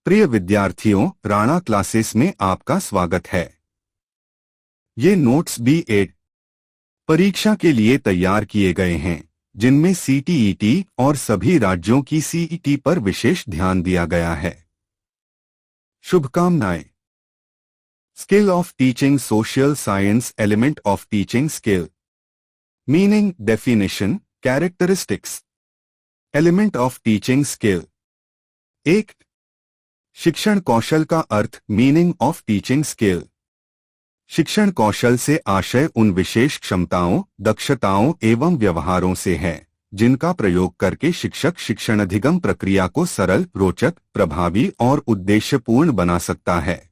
प्रिय विद्यार्थियों, राणा क्लासेस में आपका स्वागत है। ये नोट्स B.Ed परीक्षा के लिए तैयार किए गए हैं, जिनमें CTET और सभी राज्यों की CET पर विशेष ध्यान दिया गया है। शुभकामनाएं। Skill of teaching social science element of teaching skill meaning definition characteristics element of teaching skill. 1. शिक्षण कौशल का अर्थ मीनिंग ऑफ टीचिंग स्किल। शिक्षण कौशल से आशय उन विशेष क्षमताओं, दक्षताओं एवं व्यवहारों से है जिनका प्रयोग करके शिक्षक शिक्षणाधिगम प्रक्रिया को सरल, रोचक, प्रभावी और उद्देश्यपूर्ण बना सकता है।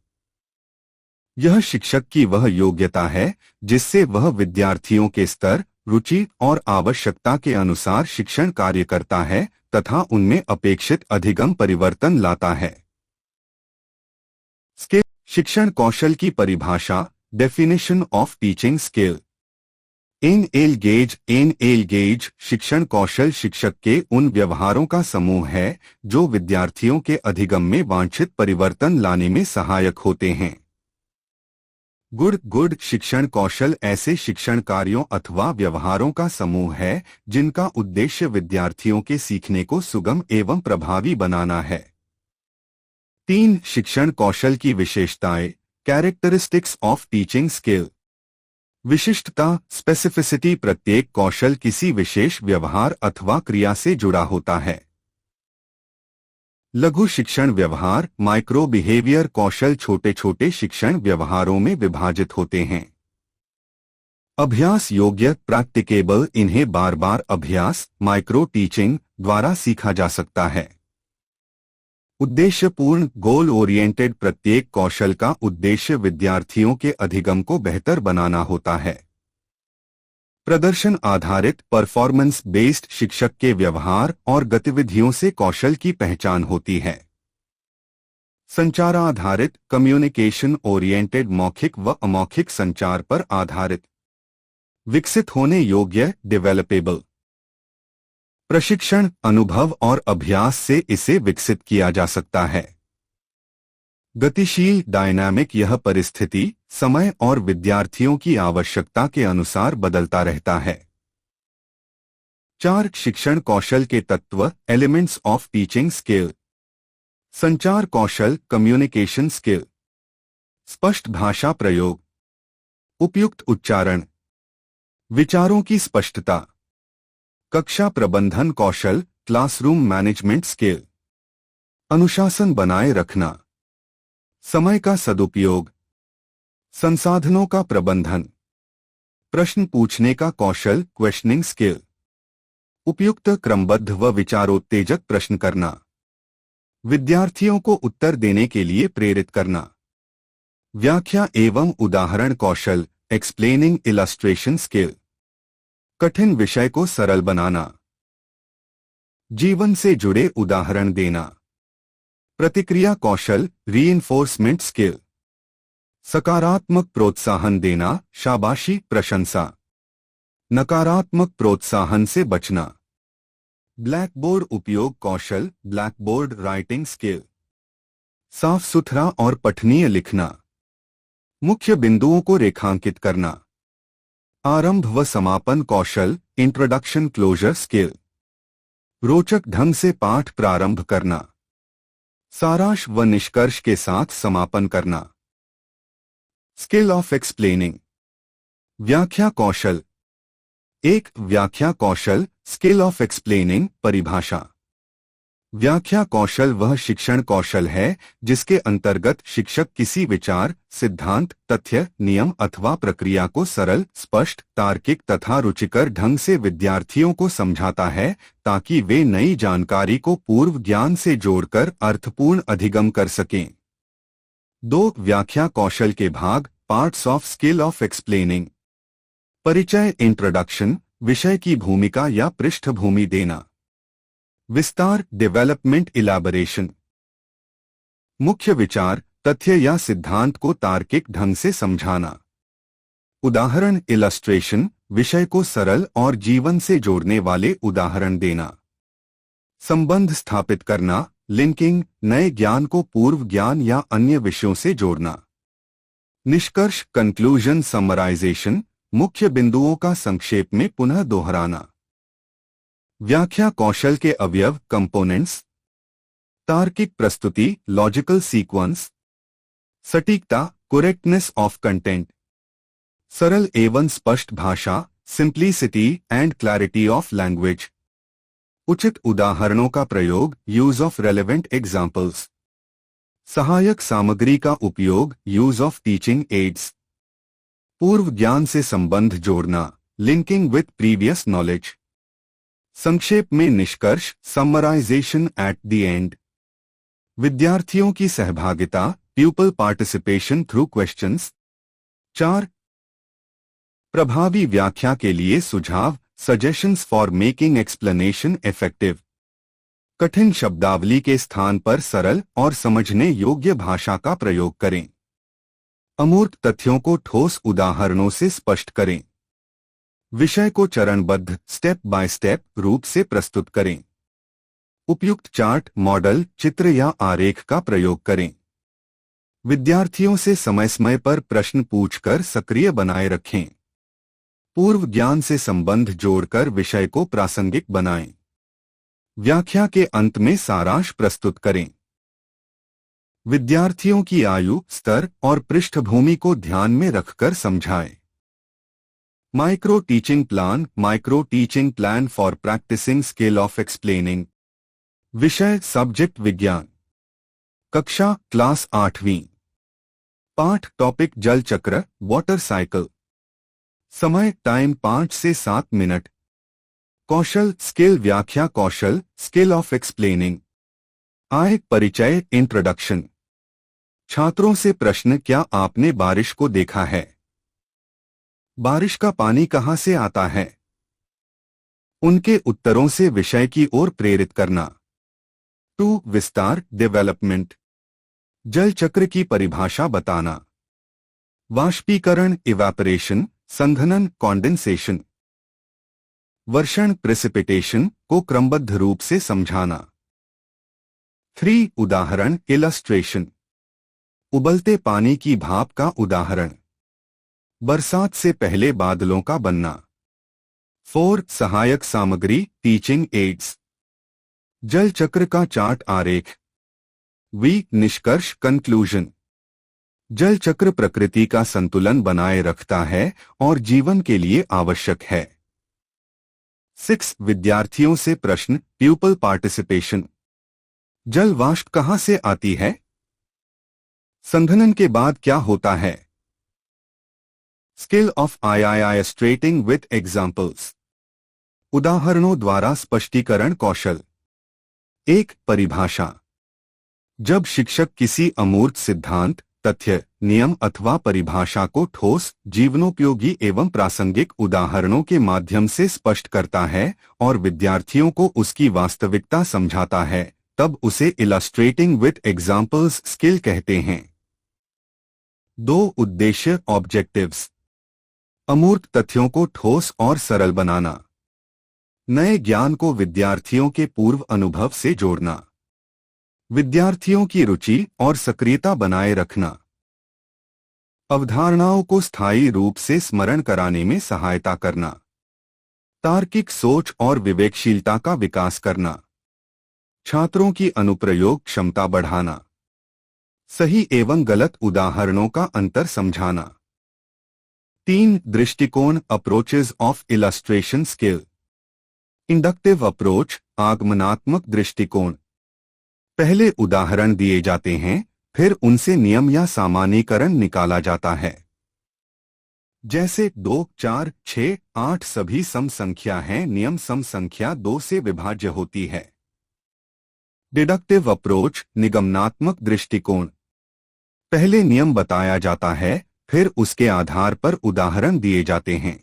यह शिक्षक की वह योग्यता है जिससे वह विद्यार्थियों के स्तर, रुचि और आवश्यकता के अनुसार शिक्षण कार्य करता है तथा उनमें अपेक्षित अधिगम परिवर्तन लाता है। स्किल शिक्षण कौशल की परिभाषा डेफिनेशन ऑफ टीचिंग स्किल। एनएलगेज शिक्षण कौशल शिक्षक के उन व्यवहारों का समूह है जो विद्यार्थियों के अधिगम में वांछित परिवर्तन लाने में सहायक होते हैं। गुड शिक्षण कौशल ऐसे शिक्षण कार्यों अथवा व्यवहारों का समूह है जिनका उद्देश्य विद्यार्थियों के सीखने को सुगम एवं प्रभावी बनाना है। 3. शिक्षण कौशल की विशेषताएं कैरेक्टरिस्टिक्स ऑफ टीचिंग स्किल। विशिष्टता स्पेसिफिसिटी प्रत्येक कौशल किसी विशेष व्यवहार अथवा क्रिया से जुड़ा होता है। लघु शिक्षण व्यवहार माइक्रो बिहेवियर कौशल छोटे छोटे शिक्षण व्यवहारों में विभाजित होते हैं। अभ्यास योग्य प्रैक्टिकेबल इन्हें बार बार अभ्यास माइक्रो टीचिंग द्वारा सीखा जा सकता है। उद्देश्यपूर्ण गोल ओरिएंटेड प्रत्येक कौशल का उद्देश्य विद्यार्थियों के अधिगम को बेहतर बनाना होता है। प्रदर्शन आधारित परफॉर्मेंस बेस्ड शिक्षक के व्यवहार और गतिविधियों से कौशल की पहचान होती है। संचार आधारित कम्युनिकेशन ओरिएंटेड मौखिक व अमौखिक संचार पर आधारित। विकसित होने योग्य डेवलपेबल। प्रशिक्षण अनुभव और अभ्यास से इसे विकसित किया जा सकता है। गतिशील डायनामिक यह परिस्थिति, समय और विद्यार्थियों की आवश्यकता के अनुसार बदलता रहता है। 4. शिक्षण कौशल के तत्व एलिमेंट्स ऑफ टीचिंग स्किल। संचार कौशल कम्युनिकेशन स्किल। स्पष्ट भाषा प्रयोग, उपयुक्त उच्चारण, विचारों की स्पष्टता। कक्षा प्रबंधन कौशल क्लासरूम मैनेजमेंट स्किल। अनुशासन बनाए रखना, समय का सदुपयोग, संसाधनों का प्रबंधन, प्रश्न पूछने का कौशल क्वेश्चनिंग स्किल। उपयुक्त क्रमबद्ध व विचारोत्तेजक प्रश्न करना, विद्यार्थियों को उत्तर देने के लिए प्रेरित करना। व्याख्या एवं उदाहरण कौशल एक्सप्लेनिंग इलस्ट्रेशन स्किल। कठिन विषय को सरल बनाना, जीवन से जुड़े उदाहरण देना। प्रतिक्रिया कौशल रीइंफोर्समेंट स्किल। सकारात्मक प्रोत्साहन देना शाबाशी प्रशंसा। नकारात्मक प्रोत्साहन से बचना। ब्लैकबोर्ड उपयोग कौशल ब्लैकबोर्ड राइटिंग स्किल। साफ सुथरा और पठनीय लिखना। मुख्य बिंदुओं को रेखांकित करना। आरंभ व समापन कौशल इंट्रोडक्शन क्लोजर स्किल। रोचक ढंग से पाठ प्रारंभ करना, सारांश व निष्कर्ष के साथ समापन करना। स्किल ऑफ एक्सप्लेनिंग व्याख्या कौशल। 1. व्याख्या कौशल स्किल ऑफ एक्सप्लेनिंग परिभाषा। व्याख्या कौशल वह शिक्षण कौशल है जिसके अंतर्गत शिक्षक किसी विचार, सिद्धांत, तथ्य, नियम अथवा प्रक्रिया को सरल, स्पष्ट, तार्किक तथा रुचिकर ढंग से विद्यार्थियों को समझाता है ताकि वे नई जानकारी को पूर्व ज्ञान से जोड़कर अर्थपूर्ण अधिगम कर सकें। 2. व्याख्या कौशल के भाग parts of skill of explaining. परिचय इंट्रोडक्शन विषय की भूमिका या पृष्ठभूमि देना। विस्तार डेवलपमेंट इलैबोरेशन। मुख्य विचार, तथ्य या सिद्धांत को तार्किक ढंग से समझाना। उदाहरण इलस्ट्रेशन विषय को सरल और जीवन से जोड़ने वाले उदाहरण देना। संबंध स्थापित करना लिंकिंग, नए ज्ञान को पूर्व ज्ञान या अन्य विषयों से जोड़ना। निष्कर्ष, कंक्लूजन, समराइजेशन, मुख्य बिंदुओं का संक्षेप में पुनः दोहराना। व्याख्या कौशल के अवयव, कंपोनेंट्स। तार्किक प्रस्तुति, लॉजिकल सीक्वेंस। सटीकता, करेक्टनेस ऑफ कंटेंट। सरल एवं स्पष्ट भाषा, simplicity and clarity of language. उचित उदाहरणों का प्रयोग, यूज ऑफ रेलेवेंट एग्जाम्पल्स। सहायक सामग्री का उपयोग, यूज ऑफ टीचिंग एड्स। पूर्व ज्ञान से संबंध जोड़ना, लिंकिंग विथ प्रीवियस नॉलेज। संक्षेप में निष्कर्ष, समराइजेशन एट द एंड। विद्यार्थियों की सहभागिता, प्यूपल पार्टिसिपेशन थ्रू क्वेश्चंस। 4. प्रभावी व्याख्या के लिए सुझाव, suggestions for making explanation effective. कठिन शब्दावली के स्थान पर सरल और समझने योग्य भाषा का प्रयोग करें। अमूर्त तथ्यों को ठोस उदाहरणों से स्पष्ट करें। विषय को चरणबद्ध, स्टेप बाय स्टेप रूप से प्रस्तुत करें। उपयुक्त चार्ट, मॉडल, चित्र या आरेख का प्रयोग करें। विद्यार्थियों से समय समय पर प्रश्न पूछकर सक्रिय बनाए रखें। पूर्व ज्ञान से संबंध जोड़कर विषय को प्रासंगिक बनाएं। व्याख्या के अंत में सारांश प्रस्तुत करें। विद्यार्थियों की आयु, स्तर और पृष्ठभूमि को ध्यान में रखकर समझाएं। Micro teaching plan for practicing skill of explaining. विषय, सब्जेक्ट विज्ञान। कक्षा, क्लास 8वीं। पाठ, टॉपिक जल चक्र, वाटर साइकिल। समय, टाइम 5 से 7 मिनट। कौशल, स्किल, व्याख्या कौशल, स्किल ऑफ एक्सप्लेनिंग। आय, परिचय, इंट्रोडक्शन। छात्रों से प्रश्न, क्या आपने बारिश को देखा है? बारिश का पानी कहां से आता है? उनके उत्तरों से विषय की ओर प्रेरित करना। 2. विस्तार, डेवलपमेंट। जल चक्र की परिभाषा बताना। वाष्पीकरण, इवैपोरेशन, संघनन, कॉन्डेंसेशन। वर्षण, प्रेसिपिटेशन को क्रमबद्ध रूप से समझाना। 3. उदाहरण, इलस्ट्रेशन। उबलते पानी की भाप का उदाहरण। बरसात से पहले बादलों का बनना। 4. सहायक सामग्री, टीचिंग एड्स। जल चक्र का चार्ट, आरेख। निष्कर्ष, कंक्लूजन। जल चक्र प्रकृति का संतुलन बनाए रखता है और जीवन के लिए आवश्यक है। 6. विद्यार्थियों से प्रश्न, प्यूपल पार्टिसिपेशन। जल वाष्प कहां से आती है? संघनन के बाद क्या होता है? Skill of illustrating with examples. उदाहरणों द्वारा स्पष्टीकरण कौशल। 1. परिभाषा। जब शिक्षक किसी अमूर्त सिद्धांत, तथ्य, नियम अथवा परिभाषा को ठोस, जीवनोपयोगी एवं प्रासंगिक उदाहरणों के माध्यम से स्पष्ट करता है और विद्यार्थियों को उसकी वास्तविकता समझाता है, तब उसे इलस्ट्रेटिंग विथ एग्जाम्पल्स स्किल कहते हैं। 2. उद्देश्य, ऑब्जेक्टिव्स। अमूर्त तथ्यों को ठोस और सरल बनाना। नए ज्ञान को विद्यार्थियों के पूर्व अनुभव से जोड़ना। विद्यार्थियों की रुचि और सक्रियता बनाए रखना। अवधारणाओं को स्थायी रूप से स्मरण कराने में सहायता करना। तार्किक सोच और विवेकशीलता का विकास करना। छात्रों की अनुप्रयोग क्षमता बढ़ाना। सही एवं गलत उदाहरणों का अंतर समझाना। 3. दृष्टिकोण, approaches of illustration skill. Inductive approach, आगमनात्मक दृष्टिकोण। पहले उदाहरण दिए जाते हैं, फिर उनसे नियम या सामान्यीकरण निकाला जाता है। जैसे 2, 4, 6, 8 सभी सम संख्या हैं, नियम सम संख्या 2 से विभाज्य होती है। डिडक्टिव अप्रोच, निगमनात्मक दृष्टिकोण। पहले नियम बताया जाता है, फिर उसके आधार पर उदाहरण दिए जाते हैं।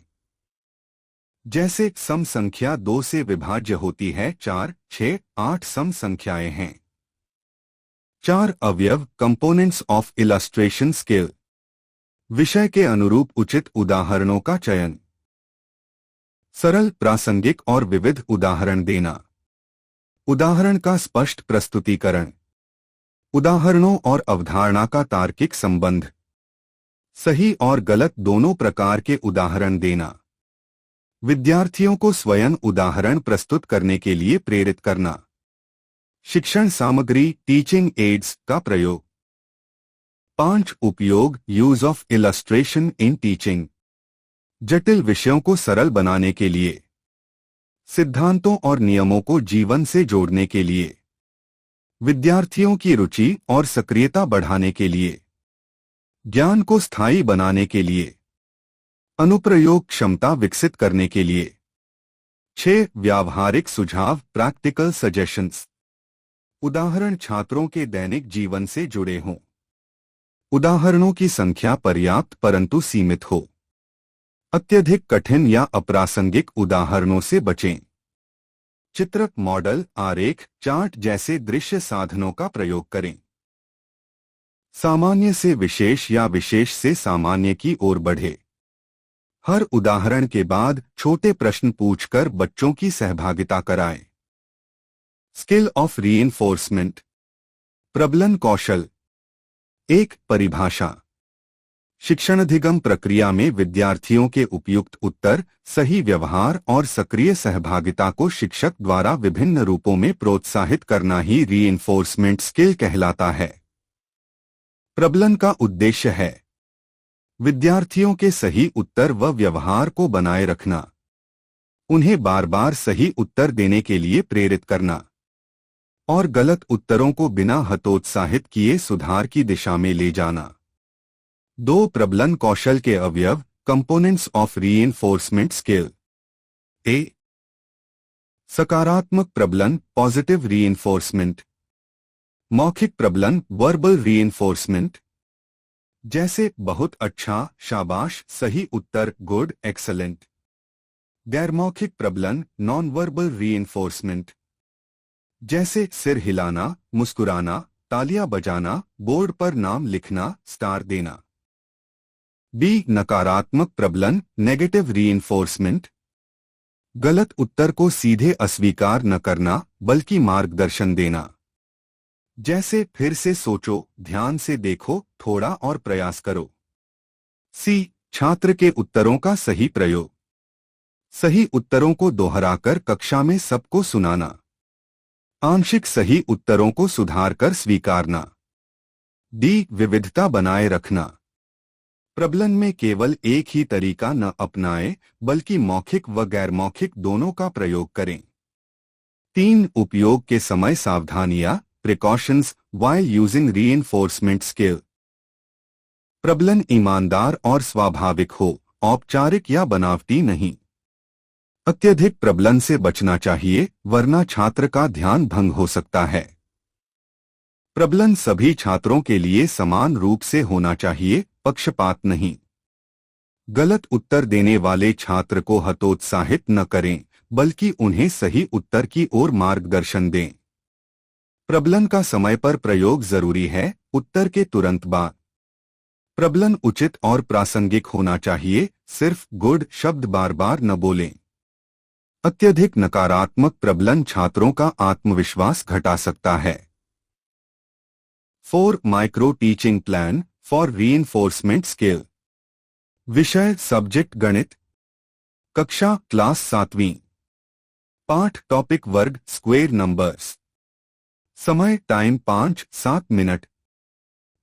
जैसे सम संख्या 2 से विभाज्य होती है, 4, 6, 8 सम संख्याएं हैं। 4. अवयव, कंपोनेंट्स ऑफ इलस्ट्रेशन स्किल। विषय के अनुरूप उचित उदाहरणों का चयन। सरल, प्रासंगिक और विविध उदाहरण देना। उदाहरण का स्पष्ट प्रस्तुतिकरण, उदाहरणों और अवधारणा का तार्किक संबंध, सही और गलत दोनों प्रकार के उदाहरण देना, विद्यार्थियों को स्वयं उदाहरण प्रस्तुत करने के लिए प्रेरित करना, शिक्षण सामग्री टीचिंग एड्स का प्रयोग। 5 उपयोग use of illustration in teaching, जटिल विषयों को सरल बनाने के लिए, सिद्धांतों और नियमों को जीवन से जोड़ने के लिए, विद्यार्थियों की रुचि और सक्रियता बढ़ाने के लिए, ज्ञान को स्थायी बनाने के लिए, अनुप्रयोग क्षमता विकसित करने के लिए। 6 व्यावहारिक सुझाव प्रैक्टिकल सजेशंस, उदाहरण छात्रों के दैनिक जीवन से जुड़े हों, उदाहरणों की संख्या पर्याप्त परंतु सीमित हो, अत्यधिक कठिन या अप्रासंगिक उदाहरणों से बचें, चित्रक मॉडल आरेख चार्ट जैसे दृश्य साधनों का प्रयोग करें, सामान्य से विशेष या विशेष से सामान्य की ओर बढ़े, हर उदाहरण के बाद छोटे प्रश्न पूछकर बच्चों की सहभागिता कराएं। स्किल ऑफ रीइंफोर्समेंट, प्रबलन कौशल। एक परिभाषा, शिक्षणाधिगम प्रक्रिया में विद्यार्थियों के उपयुक्त उत्तर, सही व्यवहार और सक्रिय सहभागिता को शिक्षक द्वारा विभिन्न रूपों में प्रोत्साहित करना ही रीइंफोर्समेंट स्किल कहलाता है। प्रबलन का उद्देश्य है विद्यार्थियों के सही उत्तर व व्यवहार को बनाए रखना, उन्हें बार बार सही उत्तर देने के लिए प्रेरित करना और गलत उत्तरों को बिना हतोत्साहित किए सुधार की दिशा में ले जाना। 2 प्रबलन कौशल के अवयव कंपोनेंट्स ऑफ रीइंफोर्समेंट स्किल। ए, सकारात्मक प्रबलन पॉजिटिव रीइंफोर्समेंट, मौखिक प्रबलन वर्बल रीइंफोर्समेंट जैसे बहुत अच्छा, शाबाश, सही उत्तर, गुड, एक्सलेंट। गैरमौखिक प्रबलन नॉन वर्बल रीइंफोर्समेंट जैसे सिर हिलाना, मुस्कुराना, तालियां बजाना, बोर्ड पर नाम लिखना, स्टार देना। बी, नकारात्मक प्रबलन नेगेटिव रीइंफोर्समेंट, गलत उत्तर को सीधे अस्वीकार न करना बल्कि मार्गदर्शन देना, जैसे फिर से सोचो, ध्यान से देखो, थोड़ा और प्रयास करो। सी, छात्र के उत्तरों का सही प्रयोग, सही उत्तरों को दोहराकर कक्षा में सबको सुनाना, आंशिक सही उत्तरों को सुधारकर स्वीकारना। डी, विविधता बनाए रखना, प्रबलन में केवल एक ही तरीका न अपनाएं बल्कि मौखिक व गैरमौखिक दोनों का प्रयोग करें। 3 उपयोग के समय सावधानियां precautions while using reinforcement skill. प्रबलन ईमानदार और स्वाभाविक हो, औपचारिक या बनावटी नहीं। अत्यधिक प्रबलन से बचना चाहिए वरना छात्र का ध्यान भंग हो सकता है। प्रबलन सभी छात्रों के लिए समान रूप से होना चाहिए, पक्षपात नहीं। गलत उत्तर देने वाले छात्र को हतोत्साहित न करें बल्कि उन्हें सही उत्तर की ओर मार्गदर्शन दें। प्रबलन का समय पर प्रयोग जरूरी है, उत्तर के तुरंत बाद। प्रबलन उचित और प्रासंगिक होना चाहिए, सिर्फ गुड शब्द बार बार न बोलें। अत्यधिक नकारात्मक प्रबलन छात्रों का आत्मविश्वास घटा सकता है। 4 micro teaching plan for reinforcement skill. विषय सब्जेक्ट गणित, कक्षा क्लास 7वीं, पाठ टॉपिक वर्ग स्क्वेयर नंबर्स, समय टाइम 5-7 मिनट,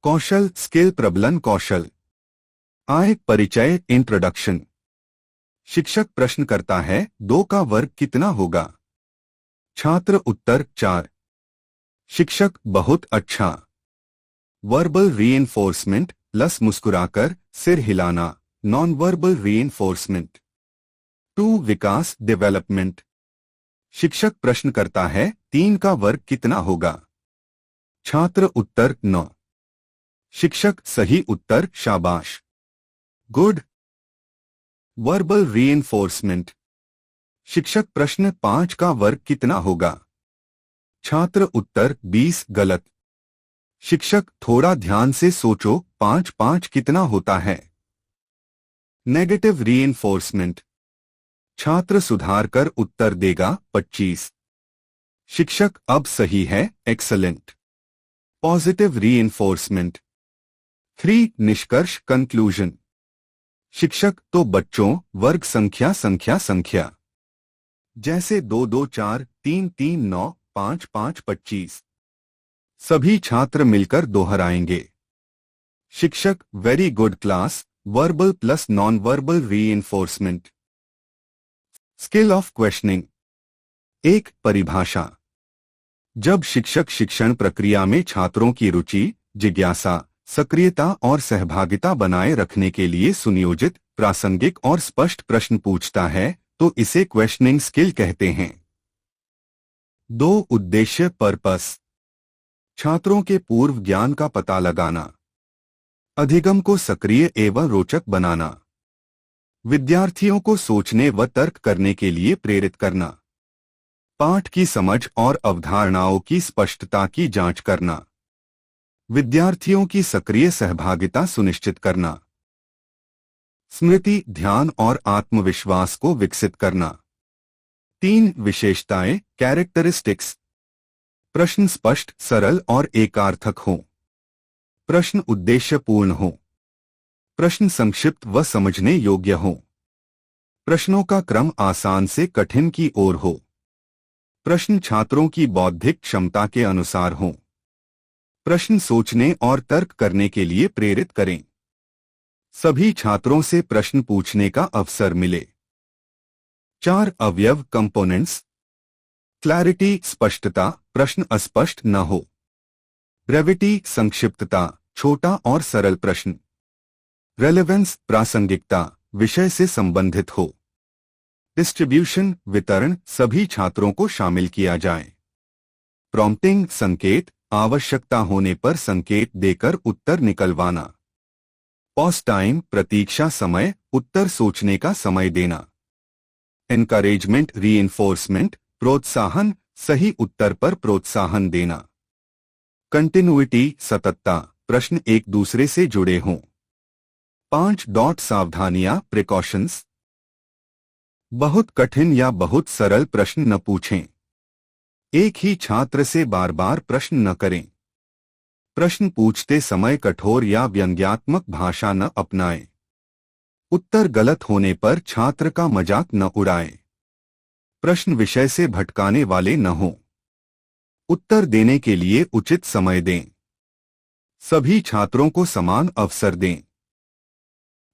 कौशल स्किल प्रबलन कौशल, आय परिचय इंट्रोडक्शन। शिक्षक प्रश्न करता है 2 का वर्ग कितना होगा? छात्र उत्तर 4। शिक्षक बहुत अच्छा। वर्बल रीइंफोर्समेंट प्लस मुस्कुराकर, सिर हिलाना, नॉन वर्बल रीइंफोर्समेंट। 2 विकास डेवलपमेंट। शिक्षक प्रश्न करता है 3 का वर्ग कितना होगा? छात्र उत्तर 9। शिक्षक सही उत्तर, शाबाश, गुड। Verbal reinforcement. शिक्षक प्रश्न 5 का वर्ग कितना होगा? छात्र उत्तर 20 गलत। शिक्षक थोड़ा ध्यान से सोचो, 5-5 कितना होता है? Negative reinforcement. छात्र सुधार कर उत्तर देगा 25। शिक्षक अब सही है, एक्सलेंट। Positive reinforcement. 3 निष्कर्ष, कंक्लूजन। शिक्षक तो बच्चों, वर्ग संख्या संख्या संख्या जैसे 2 2 4 3 3 9 5 5 25 सभी छात्र मिलकर दोहराएंगे। शिक्षक very good class, verbal plus non verbal reinforcement. Skill of questioning. 1 परिभाषा। जब शिक्षक शिक्षण प्रक्रिया में छात्रों की रुचि, जिज्ञासा, सक्रियता और सहभागिता बनाए रखने के लिए सुनियोजित, प्रासंगिक और स्पष्ट प्रश्न पूछता है तो इसे क्वेश्चनिंग स्किल कहते हैं। 2 उद्देश्य, पर्पस। छात्रों के पूर्व ज्ञान का पता लगाना, अधिगम को सक्रिय एवं रोचक बनाना, विद्यार्थियों को सोचने व तर्क करने के लिए प्रेरित करना, पाठ की समझ और अवधारणाओं की स्पष्टता की जांच करना, विद्यार्थियों की सक्रिय सहभागिता सुनिश्चित करना, स्मृति, ध्यान और आत्मविश्वास को विकसित करना। 3 विशेषताएं, कैरेक्टरिस्टिक्स। प्रश्न स्पष्ट, सरल और एकार्थक हों। प्रश्न उद्देश्यपूर्ण हो। प्रश्न संक्षिप्त व समझने योग्य हो। प्रश्नों का क्रम आसान से कठिन की ओर हो। प्रश्न छात्रों की बौद्धिक क्षमता के अनुसार हो। प्रश्न सोचने और तर्क करने के लिए प्रेरित करें। सभी छात्रों से प्रश्न पूछने का अवसर मिले। 4 अवयव, कंपोनेंट्स। क्लैरिटी, स्पष्टता, प्रश्न अस्पष्ट न हो। ब्रेविटी, संक्षिप्तता, छोटा और सरल प्रश्न। रेलेवेंस, प्रासंगिकता, विषय से संबंधित हो। डिस्ट्रीब्यूशन, वितरण, सभी छात्रों को शामिल किया जाए। प्रॉम्प्टिंग, संकेत, आवश्यकता होने पर संकेत देकर उत्तर निकलवाना। पॉज टाइम, प्रतीक्षा समय, उत्तर सोचने का समय देना। एनकरेजमेंट, रीइंफोर्समेंट, प्रोत्साहन, सही उत्तर पर प्रोत्साहन देना। कंटिन्यूटी, सततता, प्रश्न एक दूसरे से जुड़े हों। 5 सावधानियां, प्रिकॉशंस। बहुत कठिन या बहुत सरल प्रश्न न पूछें। एक ही छात्र से बार बार प्रश्न न करें। प्रश्न पूछते समय कठोर या व्यंग्यात्मक भाषा न अपनाएं। उत्तर गलत होने पर छात्र का मजाक न उड़ाएं। प्रश्न विषय से भटकाने वाले न हों। उत्तर देने के लिए उचित समय दें। सभी छात्रों को समान अवसर दें।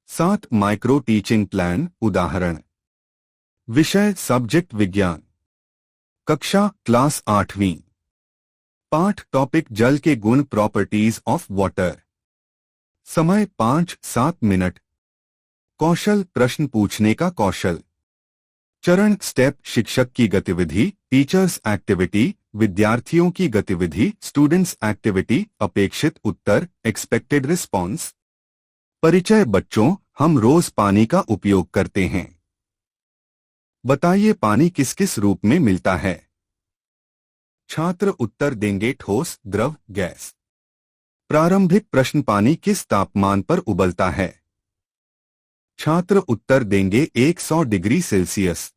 7 माइक्रो टीचिंग प्लान, उदाहरण। विषय, सब्जेक्ट विज्ञान। कक्षा, क्लास 8वीं। पाठ, टॉपिक, जल के गुण, प्रॉपर्टीज ऑफ वाटर। समय 5-7 मिनट। कौशल, प्रश्न पूछने का कौशल। चरण, स्टेप, शिक्षक की गतिविधि, टीचर्स एक्टिविटी, विद्यार्थियों की गतिविधि, स्टूडेंट्स एक्टिविटी, अपेक्षित उत्तर, एक्सपेक्टेड रिस्पॉन्स। परिचय, बच्चों, हम रोज पानी का उपयोग करते हैं। बताइए पानी किस किस रूप में मिलता है। छात्र उत्तर देंगे, ठोस, द्रव, गैस। प्रारंभिक प्रश्न, पानी किस तापमान पर उबलता है। छात्र उत्तर देंगे 100 डिग्री सेल्सियस।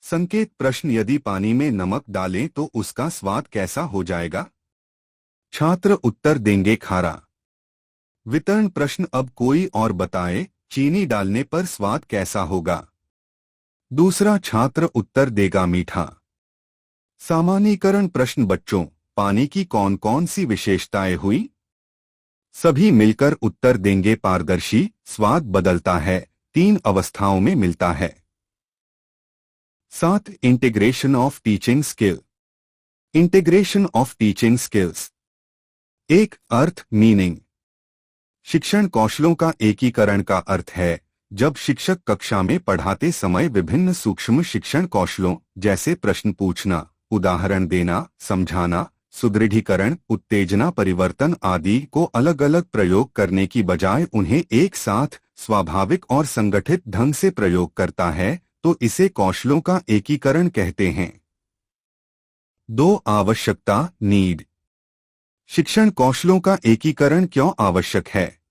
संकेत प्रश्न, यदि पानी में नमक डालें तो उसका स्वाद कैसा हो जाएगा। छात्र उत्तर देंगे, खारा। वितरण प्रश्न, अब कोई और बताए, चीनी डालने पर स्वाद कैसा होगा। दूसरा छात्र उत्तर देगा, मीठा। सामान्यीकरण प्रश्न, बच्चों, पानी की कौन कौन सी विशेषताएं हुई। सभी मिलकर उत्तर देंगे, पारदर्शी, स्वाद बदलता है, 3 अवस्थाओं में मिलता है। 7 integration of teaching skill. Integration of teaching skills. 1 earth, meaning. शिक्षण कौशलों का एकीकरण का अर्थ है जब शिक्षक कक्षा में पढ़ाते समय विभिन्न सूक्ष्म शिक्षण कौशलों जैसे प्रश्न पूछना, उदाहरण देना, समझाना, सुदृढ़ीकरण, उत्तेजना, परिवर्तन आदि को अलग अलग प्रयोग करने की बजाय उन्हें एक साथ स्वाभाविक और संगठित ढंग से प्रयोग करता है तो इसे कौशलों का एकीकरण कहते हैं। 2 आवश्यकता, नीड। शिक्षण कौशलों का एकीकरण क्यों आवश्यक है।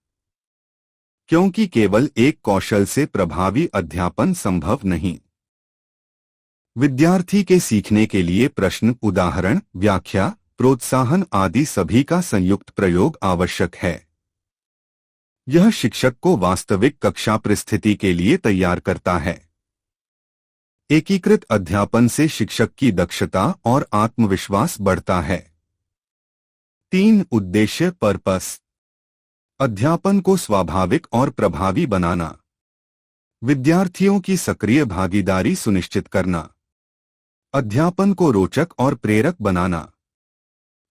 क्योंकि केवल एक कौशल से प्रभावी अध्यापन संभव नहीं। विद्यार्थी के सीखने के लिए प्रश्न, उदाहरण, व्याख्या, प्रोत्साहन आदि सभी का संयुक्त प्रयोग आवश्यक है। यह शिक्षक को वास्तविक कक्षा परिस्थिति के लिए तैयार करता है। एकीकृत अध्यापन से शिक्षक की दक्षता और आत्मविश्वास बढ़ता है। 3 उद्देश्य, पर्पस। अध्यापन को स्वाभाविक और प्रभावी बनाना, विद्यार्थियों की सक्रिय भागीदारी सुनिश्चित करना, अध्यापन को रोचक और प्रेरक बनाना,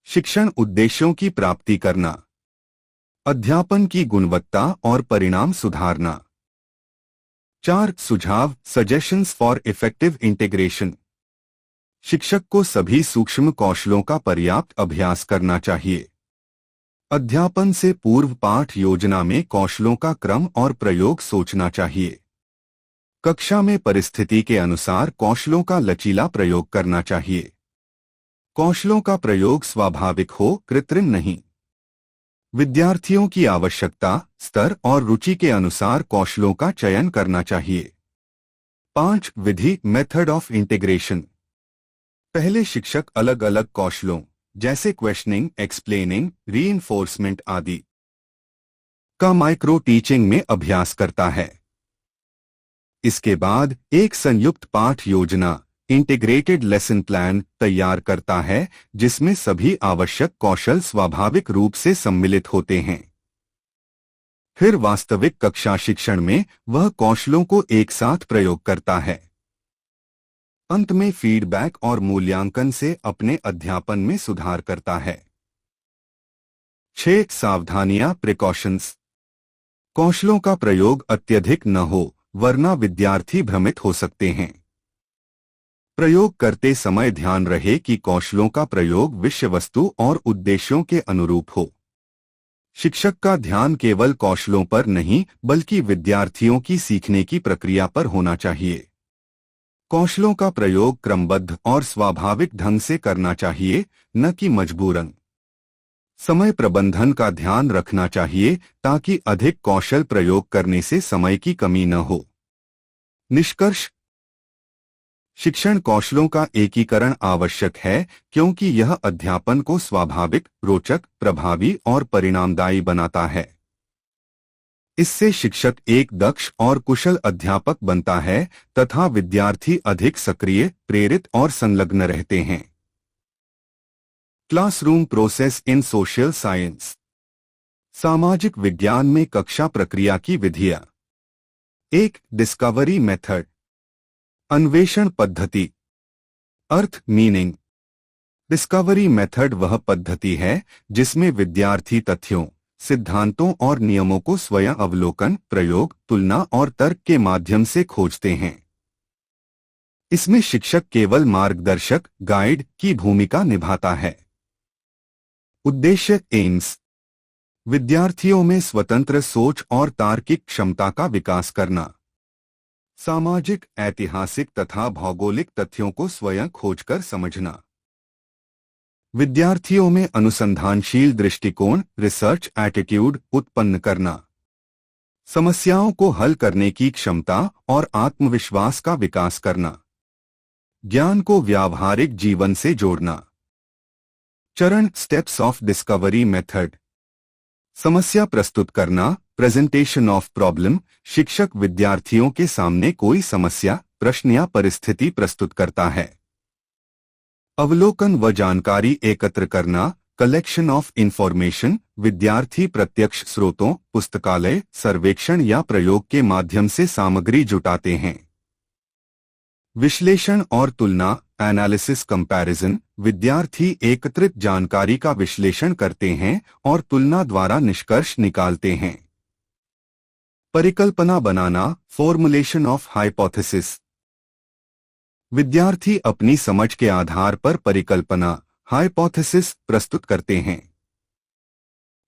शिक्षण उद्देश्यों की प्राप्ति करना, अध्यापन की गुणवत्ता और परिणाम सुधारना। 4 सुझाव, सजेशंस फॉर इफेक्टिव इंटीग्रेशन। शिक्षक को सभी सूक्ष्म कौशलों का पर्याप्त अभ्यास करना चाहिए। अध्यापन से पूर्व पाठ योजना में कौशलों का क्रम और प्रयोग सोचना चाहिए। कक्षा में परिस्थिति के अनुसार कौशलों का लचीला प्रयोग करना चाहिए। कौशलों का प्रयोग स्वाभाविक हो, कृत्रिम नहीं। विद्यार्थियों की आवश्यकता, स्तर और रुचि के अनुसार कौशलों का चयन करना चाहिए। 5 विधि, मेथड ऑफ इंटीग्रेशन। पहले शिक्षक अलग अलग कौशलों जैसे क्वेश्चनिंग, एक्सप्लेनिंग, रीइंफोर्समेंट आदि का माइक्रो टीचिंग में अभ्यास करता है। इसके बाद एक संयुक्त पाठ योजना, इंटीग्रेटेड लेसन प्लान तैयार करता है, जिसमें सभी आवश्यक कौशल स्वाभाविक रूप से सम्मिलित होते हैं। फिर वास्तविक कक्षा शिक्षण में वह कौशलों को एक साथ प्रयोग करता है। अंत में फीडबैक और मूल्यांकन से अपने अध्यापन में सुधार करता है। 6 सावधानियां, प्रिकॉशंस। कौशलों का प्रयोग अत्यधिक न हो, वरना विद्यार्थी भ्रमित हो सकते हैं। प्रयोग करते समय ध्यान रहे कि कौशलों का प्रयोग विषय वस्तु और उद्देश्यों के अनुरूप हो। शिक्षक का ध्यान केवल कौशलों पर नहीं, बल्कि विद्यार्थियों की सीखने की प्रक्रिया पर होना चाहिए। कौशलों का प्रयोग क्रमबद्ध और स्वाभाविक ढंग से करना चाहिए, न कि मजबूरन। समय प्रबंधन का ध्यान रखना चाहिए ताकि अधिक कौशल प्रयोग करने से समय की कमी न हो। निष्कर्ष, शिक्षण कौशलों का एकीकरण आवश्यक है क्योंकि यह अध्यापन को स्वाभाविक, रोचक, प्रभावी और परिणामदायी बनाता है। इससे शिक्षक एक दक्ष और कुशल अध्यापक बनता है तथा विद्यार्थी अधिक सक्रिय, प्रेरित और संलग्न रहते हैं। Classroom process in social science. सामाजिक विज्ञान में कक्षा प्रक्रिया की विधियां। 1 डिस्कवरी मेथड, अन्वेषण पद्धति। अर्थ, मीनिंग। डिस्कवरी मेथड वह पद्धति है जिसमें विद्यार्थी तथ्यों, सिद्धांतों और नियमों को स्वयं अवलोकन, प्रयोग, तुलना और तर्क के माध्यम से खोजते हैं। इसमें शिक्षक केवल मार्गदर्शक, गाइड की भूमिका निभाता है। उद्देश्य, एम्स। विद्यार्थियों में स्वतंत्र सोच और तार्किक क्षमता का विकास करना। सामाजिक, ऐतिहासिक तथा भौगोलिक तथ्यों को स्वयं खोजकर समझना। विद्यार्थियों में अनुसंधानशील दृष्टिकोण, रिसर्च एटीट्यूड उत्पन्न करना। समस्याओं को हल करने की क्षमता और आत्मविश्वास का विकास करना। ज्ञान को व्यावहारिक जीवन से जोड़ना। चरण, स्टेप्स ऑफ डिस्कवरी मेथड। समस्या प्रस्तुत करना, प्रेजेंटेशन ऑफ प्रॉब्लम। शिक्षक विद्यार्थियों के सामने कोई समस्या, प्रश्न या परिस्थिति प्रस्तुत करता है। अवलोकन व जानकारी एकत्र करना, कलेक्शन ऑफ इंफॉर्मेशन। विद्यार्थी प्रत्यक्ष स्रोतों, पुस्तकालय, सर्वेक्षण या प्रयोग के माध्यम से सामग्री जुटाते हैं। विश्लेषण और तुलना, एनालिसिस कंपैरिजन। विद्यार्थी एकत्रित जानकारी का विश्लेषण करते हैं और तुलना द्वारा निष्कर्ष निकालते हैं। परिकल्पना बनाना, फॉर्मुलेशन ऑफ हाइपोथेसिस। विद्यार्थी अपनी समझ के आधार पर परिकल्पना, हाइपोथेसिस प्रस्तुत करते हैं।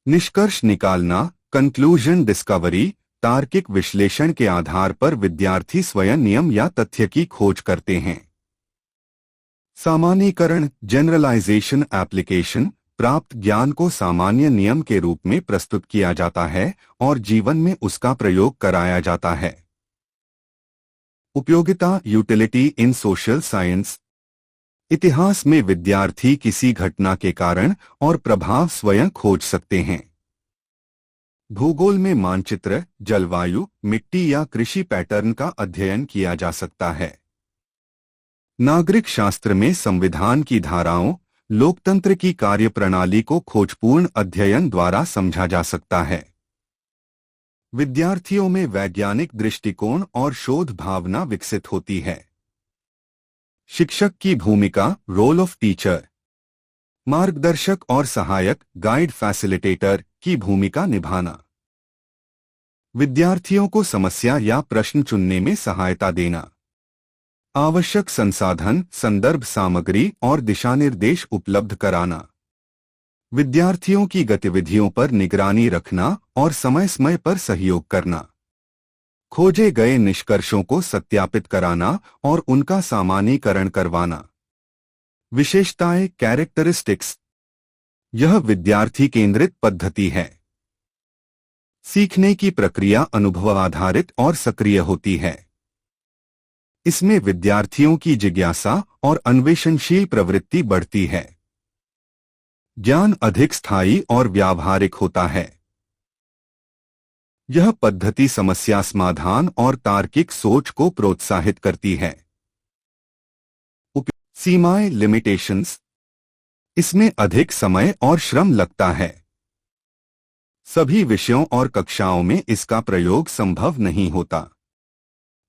निष्कर्ष निकालना, कंक्लूजन डिस्कवरी। तार्किक विश्लेषण के आधार पर विद्यार्थी स्वयं नियम या तथ्य की खोज करते हैं। सामान्यीकरण, जनरलाइजेशन एप्लीकेशन। प्राप्त ज्ञान को सामान्य नियम के रूप में प्रस्तुत किया जाता है और जीवन में उसका प्रयोग कराया जाता है। उपयोगिता यूटिलिटी इन सोशल साइंस। इतिहास में विद्यार्थी किसी घटना के कारण और प्रभाव स्वयं खोज सकते हैं। भूगोल में मानचित्र, जलवायु, मिट्टी या कृषि पैटर्न का अध्ययन किया जा सकता है। नागरिक शास्त्र में संविधान की धाराओं, लोकतंत्र की कार्यप्रणाली को खोजपूर्ण अध्ययन द्वारा समझा जा सकता है। विद्यार्थियों में वैज्ञानिक दृष्टिकोण और शोध भावना विकसित होती है। शिक्षक की भूमिका, रोल ऑफ टीचर। मार्गदर्शक और सहायक, गाइड फैसिलिटेटर की भूमिका निभाना। विद्यार्थियों को समस्या या प्रश्न चुनने में सहायता देना। आवश्यक संसाधन, संदर्भ सामग्री और दिशानिर्देश उपलब्ध कराना। विद्यार्थियों की गतिविधियों पर निगरानी रखना और समय समय पर सहयोग करना। खोजे गए निष्कर्षों को सत्यापित कराना और उनका सामान्यीकरण करवाना। विशेषताएं, कैरेक्टरिस्टिक्स। यह विद्यार्थी केंद्रित पद्धति है। सीखने की प्रक्रिया अनुभव आधारित और सक्रिय होती है। इसमें विद्यार्थियों की जिज्ञासा और अन्वेषणशील प्रवृत्ति बढ़ती है। ज्ञान अधिक स्थायी और व्यावहारिक होता है। यह पद्धति समस्या समाधान और तार्किक सोच को प्रोत्साहित करती है। सीमाएं, लिमिटेशंस। इसमें अधिक समय और श्रम लगता है। सभी विषयों और कक्षाओं में इसका प्रयोग संभव नहीं होता।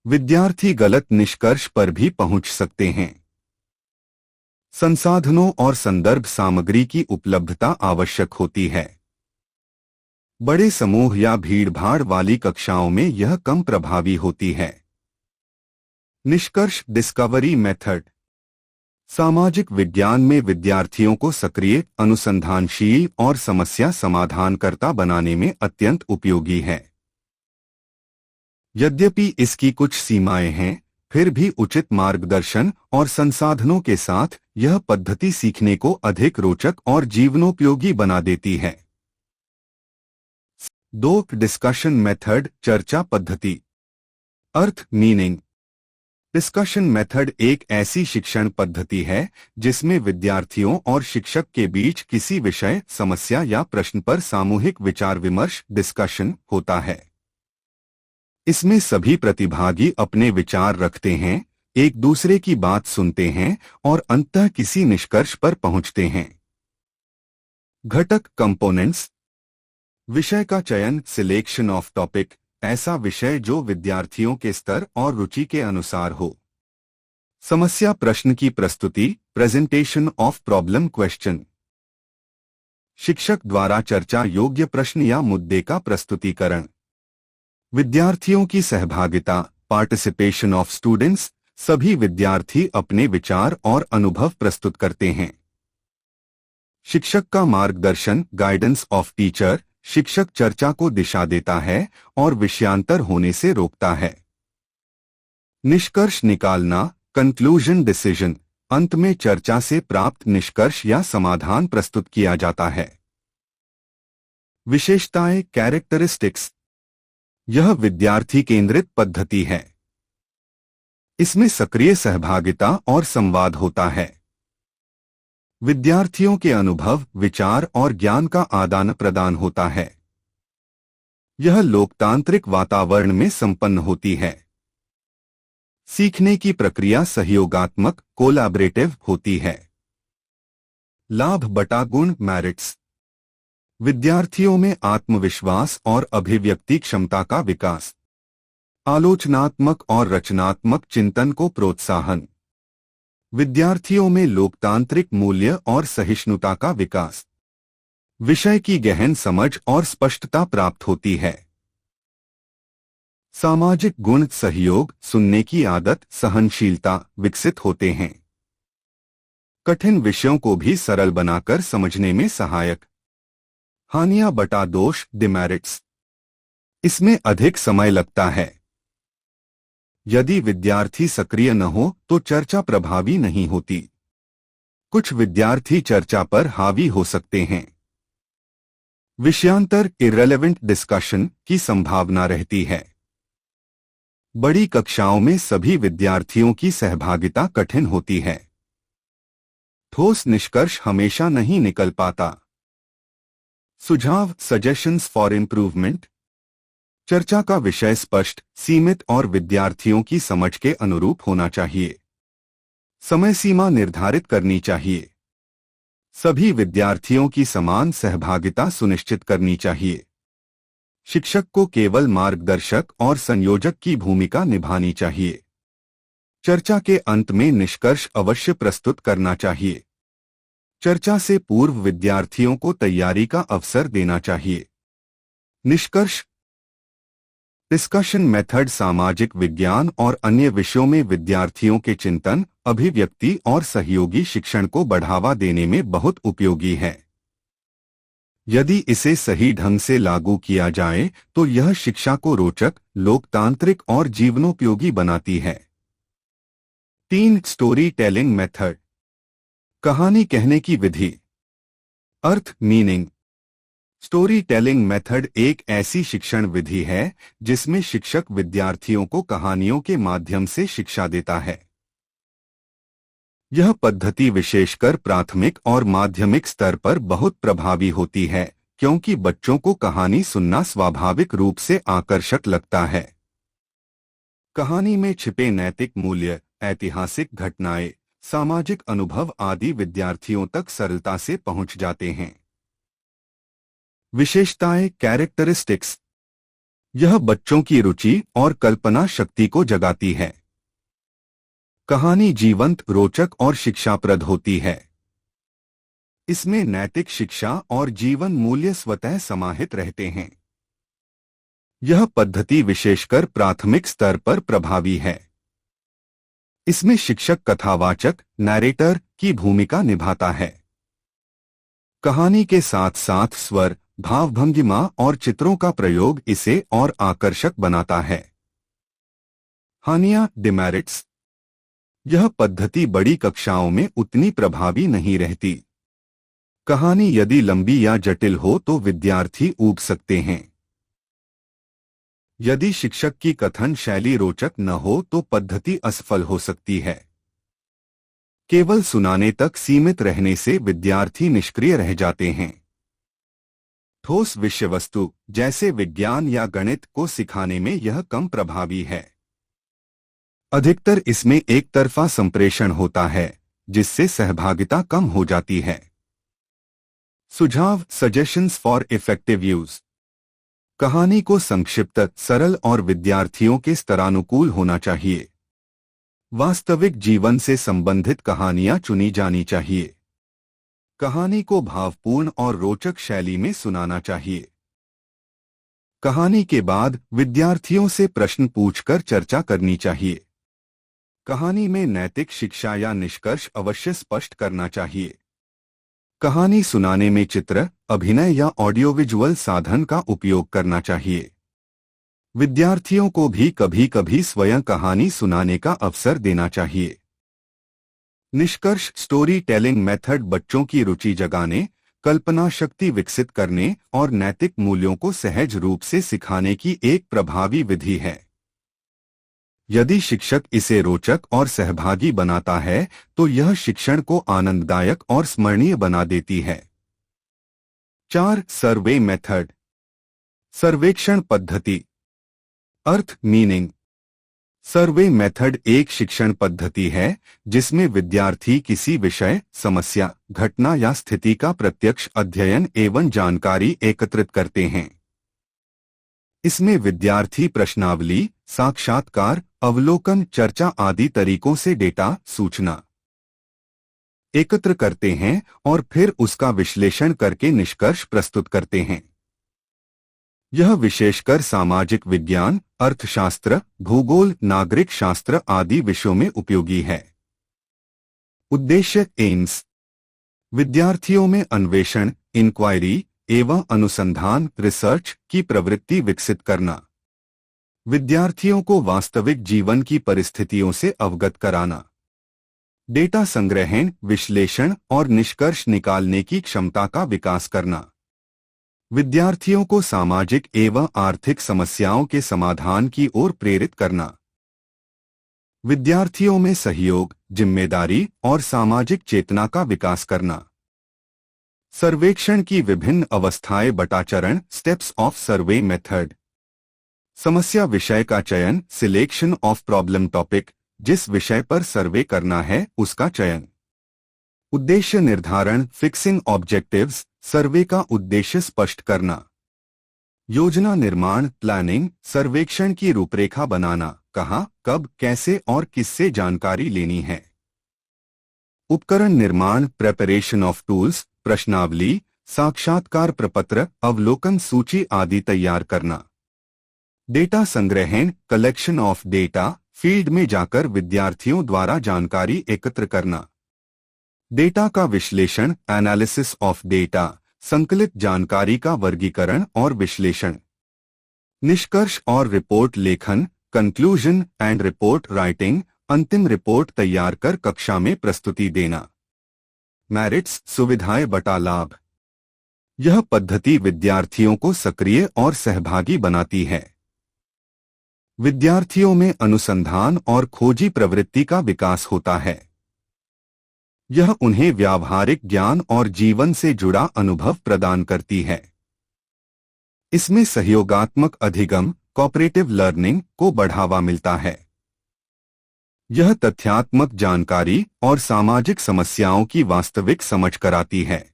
विद्यार्थी गलत निष्कर्ष पर भी पहुंच सकते हैं। संसाधनों और संदर्भ सामग्री की उपलब्धता आवश्यक होती है। बड़े समूह या भीड़भाड़ वाली कक्षाओं में यह कम प्रभावी होती है। निष्कर्ष, डिस्कवरी मेथड। सामाजिक विज्ञान में विद्यार्थियों को सक्रिय, अनुसंधानशील और समस्या समाधानकर्ता बनाने में अत्यंत उपयोगी है। यद्यपि इसकी कुछ सीमाएं हैं, फिर भी उचित मार्गदर्शन और संसाधनों के साथ यह पद्धति सीखने को अधिक रोचक और जीवनोपयोगी बना देती है। 2. डिस्कशन मेथड, चर्चा पद्धति। अर्थ, मीनिंग। डिस्कशन मेथड एक ऐसी शिक्षण पद्धति है जिसमें विद्यार्थियों और शिक्षक के बीच किसी विषय, समस्या या प्रश्न पर सामूहिक विचार विमर्श, डिस्कशन होता है। इसमें सभी प्रतिभागी अपने विचार रखते हैं, एक दूसरे की बात सुनते हैं और अंततः किसी निष्कर्ष पर पहुंचते हैं। घटक, कंपोनेंट्स। विषय का चयन, सिलेक्शन ऑफ टॉपिक। ऐसा विषय जो विद्यार्थियों के स्तर और रुचि के अनुसार हो। समस्या प्रश्न की प्रस्तुति, प्रेजेंटेशन ऑफ प्रॉब्लम क्वेश्चन। शिक्षक द्वारा चर्चा योग्य प्रश्न या मुद्दे का प्रस्तुतिकरण। विद्यार्थियों की सहभागिता, पार्टिसिपेशन ऑफ स्टूडेंट्स। सभी विद्यार्थी अपने विचार और अनुभव प्रस्तुत करते हैं। शिक्षक का मार्गदर्शन, गाइडेंस ऑफ टीचर। शिक्षक चर्चा को दिशा देता है और विषयांतर होने से रोकता है। निष्कर्ष निकालना, कंक्लूजन डिसीजन। अंत में चर्चा से प्राप्त निष्कर्ष या समाधान प्रस्तुत किया जाता है। विशेषताएं, कैरेक्टरिस्टिक्स। यह विद्यार्थी केंद्रित पद्धति है। इसमें सक्रिय सहभागिता और संवाद होता है। विद्यार्थियों के अनुभव, विचार और ज्ञान का आदान प्रदान होता है। यह लोकतांत्रिक वातावरण में संपन्न होती है। सीखने की प्रक्रिया सहयोगात्मक, कोलैबोरेटिव होती है। लाभ बटा गुण, मेरिट्स। विद्यार्थियों में आत्मविश्वास और अभिव्यक्ति क्षमता का विकास। आलोचनात्मक और रचनात्मक चिंतन को प्रोत्साहन। विद्यार्थियों में लोकतांत्रिक मूल्य और सहिष्णुता का विकास। विषय की गहन समझ और स्पष्टता प्राप्त होती है। सामाजिक गुण, सहयोग, सुनने की आदत, सहनशीलता विकसित होते हैं। कठिन विषयों को भी सरल बनाकर समझने में सहायक। हानियां बटा दोष, डिमेरिट्स। इसमें अधिक समय लगता है। यदि विद्यार्थी सक्रिय न हो तो चर्चा प्रभावी नहीं होती। कुछ विद्यार्थी चर्चा पर हावी हो सकते हैं। विषयांतर, इररिलेवेंट डिस्कशन की संभावना रहती है। बड़ी कक्षाओं में सभी विद्यार्थियों की सहभागिता कठिन होती है। ठोस निष्कर्ष हमेशा नहीं निकल पाता। सुझाव, सजेशंस फॉर इम्प्रूवमेंट। चर्चा का विषय स्पष्ट, सीमित और विद्यार्थियों की समझ के अनुरूप होना चाहिए। समय सीमा निर्धारित करनी चाहिए। सभी विद्यार्थियों की समान सहभागिता सुनिश्चित करनी चाहिए। शिक्षक को केवल मार्गदर्शक और संयोजक की भूमिका निभानी चाहिए। चर्चा के अंत में निष्कर्ष अवश्य प्रस्तुत करना चाहिए। चर्चा से पूर्व विद्यार्थियों को तैयारी का अवसर देना चाहिए। निष्कर्ष। डिस्कशन मेथड सामाजिक विज्ञान और अन्य विषयों में विद्यार्थियों के चिंतन, अभिव्यक्ति और सहयोगी शिक्षण को बढ़ावा देने में बहुत उपयोगी है। यदि इसे सही ढंग से लागू किया जाए तो यह शिक्षा को रोचक, लोकतांत्रिक और जीवनोपयोगी बनाती है। 3. Story telling method. कहानी कहने की विधि। अर्थ, मीनिंग। स्टोरी टेलिंग मेथड एक ऐसी शिक्षण विधि है जिसमें शिक्षक विद्यार्थियों को कहानियों के माध्यम से शिक्षा देता है। यह पद्धति विशेषकर प्राथमिक और माध्यमिक स्तर पर बहुत प्रभावी होती है क्योंकि बच्चों को कहानी सुनना स्वाभाविक रूप से आकर्षक लगता है। कहानी में छिपे नैतिक मूल्य, ऐतिहासिक घटनाएं, सामाजिक अनुभव आदि विद्यार्थियों तक सरलता से पहुंच जाते हैं। विशेषताएं, कैरेक्टरिस्टिक्स। यह बच्चों की रुचि और कल्पना शक्ति को जगाती है। कहानी जीवंत, रोचक और शिक्षाप्रद होती है। इसमें नैतिक शिक्षा और जीवन मूल्य स्वतः समाहित रहते हैं। यह पद्धति विशेषकर प्राथमिक स्तर पर प्रभावी है। इसमें शिक्षक कथावाचक, नैरेटर की भूमिका निभाता है। कहानी के साथ साथ स्वर, भावभंगिमा और चित्रों का प्रयोग इसे और आकर्षक बनाता है। हानियां, डिमेरिट्स। यह पद्धति बड़ी कक्षाओं में उतनी प्रभावी नहीं रहती। कहानी यदि लंबी या जटिल हो तो विद्यार्थी ऊब सकते हैं। यदि शिक्षक की कथन शैली रोचक न हो तो पद्धति असफल हो सकती है। केवल सुनाने तक सीमित रहने से विद्यार्थी निष्क्रिय रह जाते हैं। ठोस विषय वस्तु जैसे विज्ञान या गणित को सिखाने में यह कम प्रभावी है। अधिकतर इसमें एक तरफा संप्रेषण होता है जिससे सहभागिता कम हो जाती है। सुझाव, सजेशंस फॉर इफेक्टिव यूज। कहानी को संक्षिप्त, सरल और विद्यार्थियों के स्तरानुकूल होना चाहिए। वास्तविक जीवन से संबंधित कहानियां चुनी जानी चाहिए। कहानी को भावपूर्ण और रोचक शैली में सुनाना चाहिए। कहानी के बाद विद्यार्थियों से प्रश्न पूछकर चर्चा करनी चाहिए। कहानी में नैतिक शिक्षा या निष्कर्ष अवश्य स्पष्ट करना चाहिए। कहानी सुनाने में चित्र, अभिनय या ऑडियो विजुअल साधन का उपयोग करना चाहिए। विद्यार्थियों को भी कभी-कभी स्वयं कहानी सुनाने का अवसर देना चाहिए। निष्कर्ष, स्टोरी टेलिंग मेथड बच्चों की रुचि जगाने, कल्पना शक्ति विकसित करने और नैतिक मूल्यों को सहज रूप से सिखाने की एक प्रभावी विधि है। यदि शिक्षक इसे रोचक और सहभागी बनाता है तो यह शिक्षण को आनंददायक और स्मरणीय बना देती है। 4. Survey method. सर्वेक्षण पद्धति। अर्थ, मीनिंग। सर्वे मेथड एक शिक्षण पद्धति है जिसमें विद्यार्थी किसी विषय, समस्या, घटना या स्थिति का प्रत्यक्ष अध्ययन एवं जानकारी एकत्रित करते हैं। इसमें विद्यार्थी प्रश्नावली, साक्षात्कार, अवलोकन, चर्चा आदि तरीकों से डेटा, सूचना एकत्र करते हैं और फिर उसका विश्लेषण करके निष्कर्ष प्रस्तुत करते हैं। यह विशेषकर सामाजिक विज्ञान, अर्थशास्त्र, भूगोल, नागरिक शास्त्र आदि विषयों में उपयोगी है। उद्देश्य, एम्स। विद्यार्थियों में अन्वेषण, इंक्वायरी एवं अनुसंधान, रिसर्च की प्रवृत्ति विकसित करना। विद्यार्थियों को वास्तविक जीवन की परिस्थितियों से अवगत कराना। डेटा संग्रहण, विश्लेषण और निष्कर्ष निकालने की क्षमता का विकास करना। विद्यार्थियों को सामाजिक एवं आर्थिक समस्याओं के समाधान की ओर प्रेरित करना। विद्यार्थियों में सहयोग, जिम्मेदारी और सामाजिक चेतना का विकास करना। सर्वेक्षण की विभिन्न अवस्थाएं बटा चरण, स्टेप्स ऑफ सर्वे मेथड। समस्या विषय का चयन, सिलेक्शन ऑफ प्रॉब्लम टॉपिक, जिस विषय पर सर्वे करना है उसका चयन। उद्देश्य निर्धारण, फिक्सिंग ऑब्जेक्टिव्स, सर्वे का उद्देश्य स्पष्ट करना। योजना निर्माण, प्लानिंग, सर्वेक्षण की रूपरेखा बनाना, कहाँ, कब, कैसे और किससे जानकारी लेनी है। उपकरण निर्माण, प्रेपरेशन ऑफ टूल्स, प्रश्नावली, साक्षात्कार प्रपत्र, अवलोकन सूची आदि तैयार करना। डेटा संग्रहण, कलेक्शन ऑफ डेटा, फील्ड में जाकर विद्यार्थियों द्वारा जानकारी एकत्र करना। डेटा का विश्लेषण, एनालिसिस ऑफ डेटा, संकलित जानकारी का वर्गीकरण और विश्लेषण। निष्कर्ष और रिपोर्ट लेखन, कंक्लूजन एंड रिपोर्ट राइटिंग, अंतिम रिपोर्ट तैयार कर कक्षा में प्रस्तुति देना। मेरिट्स, सुविधाएं बटा लाभ। यह पद्धति विद्यार्थियों को सक्रिय और सहभागी बनाती है। विद्यार्थियों में अनुसंधान और खोजी प्रवृत्ति का विकास होता है। यह उन्हें व्यावहारिक ज्ञान और जीवन से जुड़ा अनुभव प्रदान करती है। इसमें सहयोगात्मक अधिगम, कोऑपरेटिव लर्निंग को बढ़ावा मिलता है। यह तथ्यात्मक जानकारी और सामाजिक समस्याओं की वास्तविक समझ कराती है।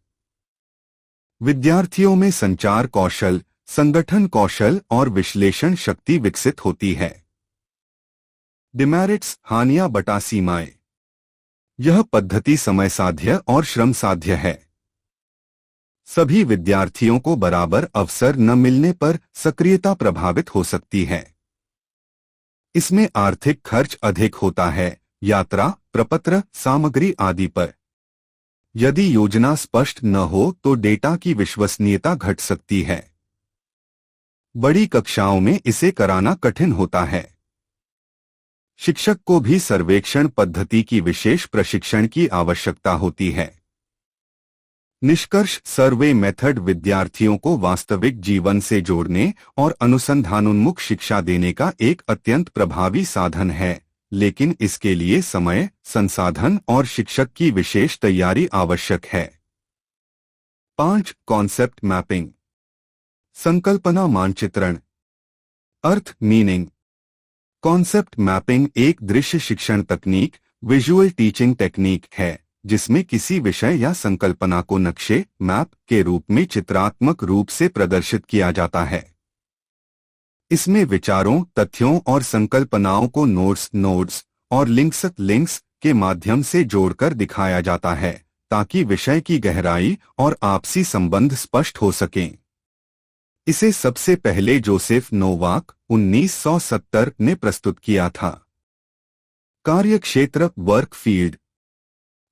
विद्यार्थियों में संचार कौशल, संगठन कौशल और विश्लेषण शक्ति विकसित होती है। डिमेरिट्स, हानियां बटा सीमाएं। यह पद्धति समय साध्य और श्रम साध्य है। सभी विद्यार्थियों को बराबर अवसर न मिलने पर सक्रियता प्रभावित हो सकती है। इसमें आर्थिक खर्च अधिक होता है, यात्रा, प्रपत्र, सामग्री आदि पर। यदि योजना स्पष्ट न हो तो डेटा की विश्वसनीयता घट सकती है। बड़ी कक्षाओं में इसे कराना कठिन होता है। शिक्षक को भी सर्वेक्षण पद्धति की विशेष प्रशिक्षण की आवश्यकता होती है। निष्कर्ष, सर्वे मेथड विद्यार्थियों को वास्तविक जीवन से जोड़ने और अनुसंधानोन्मुख शिक्षा देने का एक अत्यंत प्रभावी साधन है, लेकिन इसके लिए समय, संसाधन और शिक्षक की विशेष तैयारी आवश्यक है। 5. Concept mapping. संकल्पना मानचित्रण। अर्थ, मीनिंग। कॉन्सेप्ट मैपिंग एक दृश्य शिक्षण तकनीक, विजुअल टीचिंग टेक्निक है, जिसमें किसी विषय या संकल्पना को नक्शे, मैप के रूप में चित्रात्मक रूप से प्रदर्शित किया जाता है। इसमें विचारों, तथ्यों और संकल्पनाओं को नोड्स और लिंक्स के माध्यम से जोड़कर दिखाया जाता है, ताकि विषय की गहराई और आपसी संबंध स्पष्ट हो सकें। इसे सबसे पहले जोसेफ नोवाक 1970 ने प्रस्तुत किया था। कार्यक्षेत्र, वर्क फील्ड।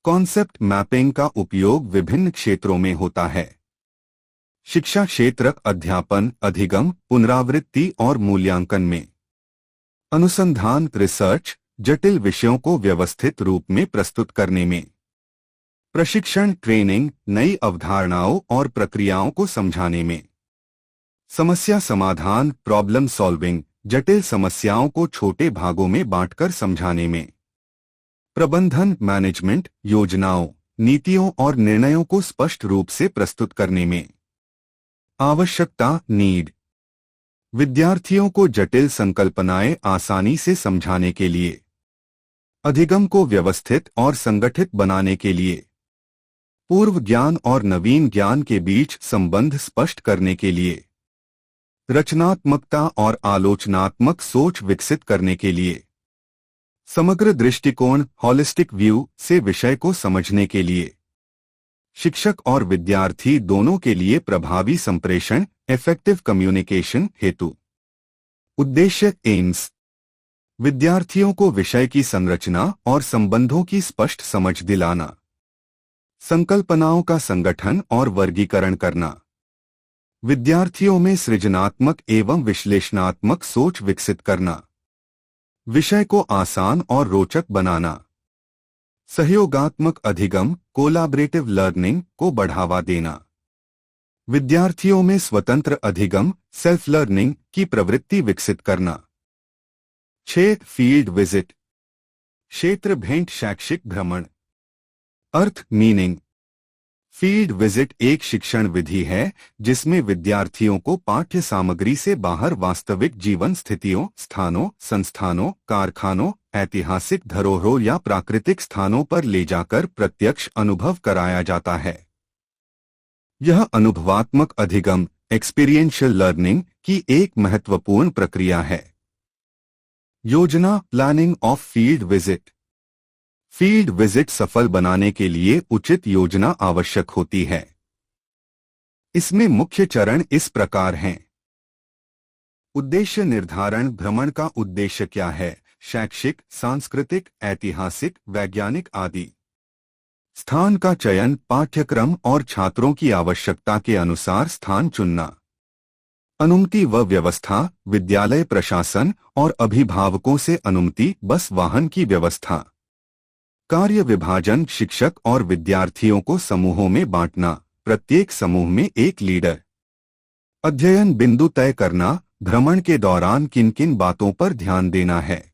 कॉन्सेप्ट मैपिंग का उपयोग विभिन्न क्षेत्रों में होता है। शिक्षा क्षेत्र, अध्यापन, अधिगम, पुनरावृत्ति और मूल्यांकन में। अनुसंधान, रिसर्च, जटिल विषयों को व्यवस्थित रूप में प्रस्तुत करने में। प्रशिक्षण, ट्रेनिंग, नई अवधारणाओं और प्रक्रियाओं को समझाने में। समस्या समाधान, प्रॉब्लम सॉल्विंग, जटिल समस्याओं को छोटे भागों में बांटकर समझाने में। प्रबंधन, मैनेजमेंट, योजनाओं, नीतियों और निर्णयों को स्पष्ट रूप से प्रस्तुत करने में। आवश्यकता, नीड। विद्यार्थियों को जटिल संकल्पनाएं आसानी से समझाने के लिए। अधिगम को व्यवस्थित और संगठित बनाने के लिए। पूर्व ज्ञान और नवीन ज्ञान के बीच संबंध स्पष्ट करने के लिए। रचनात्मकता और आलोचनात्मक सोच विकसित करने के लिए। समग्र दृष्टिकोण, हॉलिस्टिक व्यू से विषय को समझने के लिए। शिक्षक और विद्यार्थी दोनों के लिए प्रभावी संप्रेषण, इफेक्टिव कम्युनिकेशन हेतु। उद्देश्य, एम्स। विद्यार्थियों को विषय की संरचना और संबंधों की स्पष्ट समझ दिलाना। संकल्पनाओं का संगठन और वर्गीकरण करना। विद्यार्थियों में सृजनात्मक एवं विश्लेषणात्मक सोच विकसित करना। विषय को आसान और रोचक बनाना। सहयोगात्मक अधिगम, कोलैबोरेटिव लर्निंग को बढ़ावा देना। विद्यार्थियों में स्वतंत्र अधिगम, सेल्फ लर्निंग की प्रवृत्ति विकसित करना। 6. Field visit. क्षेत्र भेंट शैक्षिक भ्रमण। अर्थ मीनिंग। फील्ड विजिट एक शिक्षण विधि है जिसमें विद्यार्थियों को पाठ्य सामग्री से बाहर वास्तविक जीवन स्थितियों, स्थानों, संस्थानों, कारखानों, ऐतिहासिक धरोहरों या प्राकृतिक स्थानों पर ले जाकर प्रत्यक्ष अनुभव कराया जाता है। यह अनुभवात्मक अधिगम एक्सपीरियंशियल लर्निंग की एक महत्वपूर्ण प्रक्रिया है। योजना planning of field visit. Field visit सफल बनाने के लिए उचित योजना आवश्यक होती है। इसमें मुख्य चरण इस प्रकार हैं। उद्देश्य निर्धारण। भ्रमण का उद्देश्य क्या है? शैक्षिक, सांस्कृतिक, ऐतिहासिक, वैज्ञानिक आदि। स्थान का चयन। पाठ्यक्रम और छात्रों की आवश्यकता के अनुसार स्थान चुनना। अनुमति व व्यवस्था। विद्यालय प्रशासन और अभिभावकों से अनुमति, बस वाहन की व्यवस्था। कार्य विभाजन। शिक्षक और विद्यार्थियों को समूहों में बांटना, प्रत्येक समूह में एक लीडर। अध्ययन बिंदु तय करना। भ्रमण के दौरान किन किन बातों पर ध्यान देना है।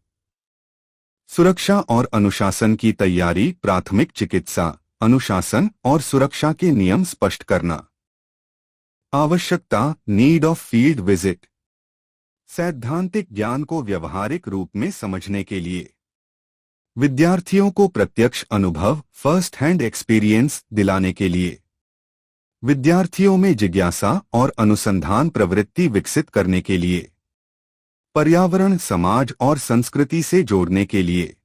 सुरक्षा और अनुशासन की तैयारी। प्राथमिक चिकित्सा, अनुशासन और सुरक्षा के नियम स्पष्ट करना। आवश्यकता नीड ऑफ फील्ड विजिट। सैद्धांतिक ज्ञान को व्यवहारिक रूप में समझने के लिए। विद्यार्थियों को प्रत्यक्ष अनुभव फर्स्ट हैंड एक्सपीरियंस दिलाने के लिए। विद्यार्थियों में जिज्ञासा और अनुसंधान प्रवृत्ति विकसित करने के लिए। पर्यावरण, समाज और संस्कृति से जोड़ने के लिए।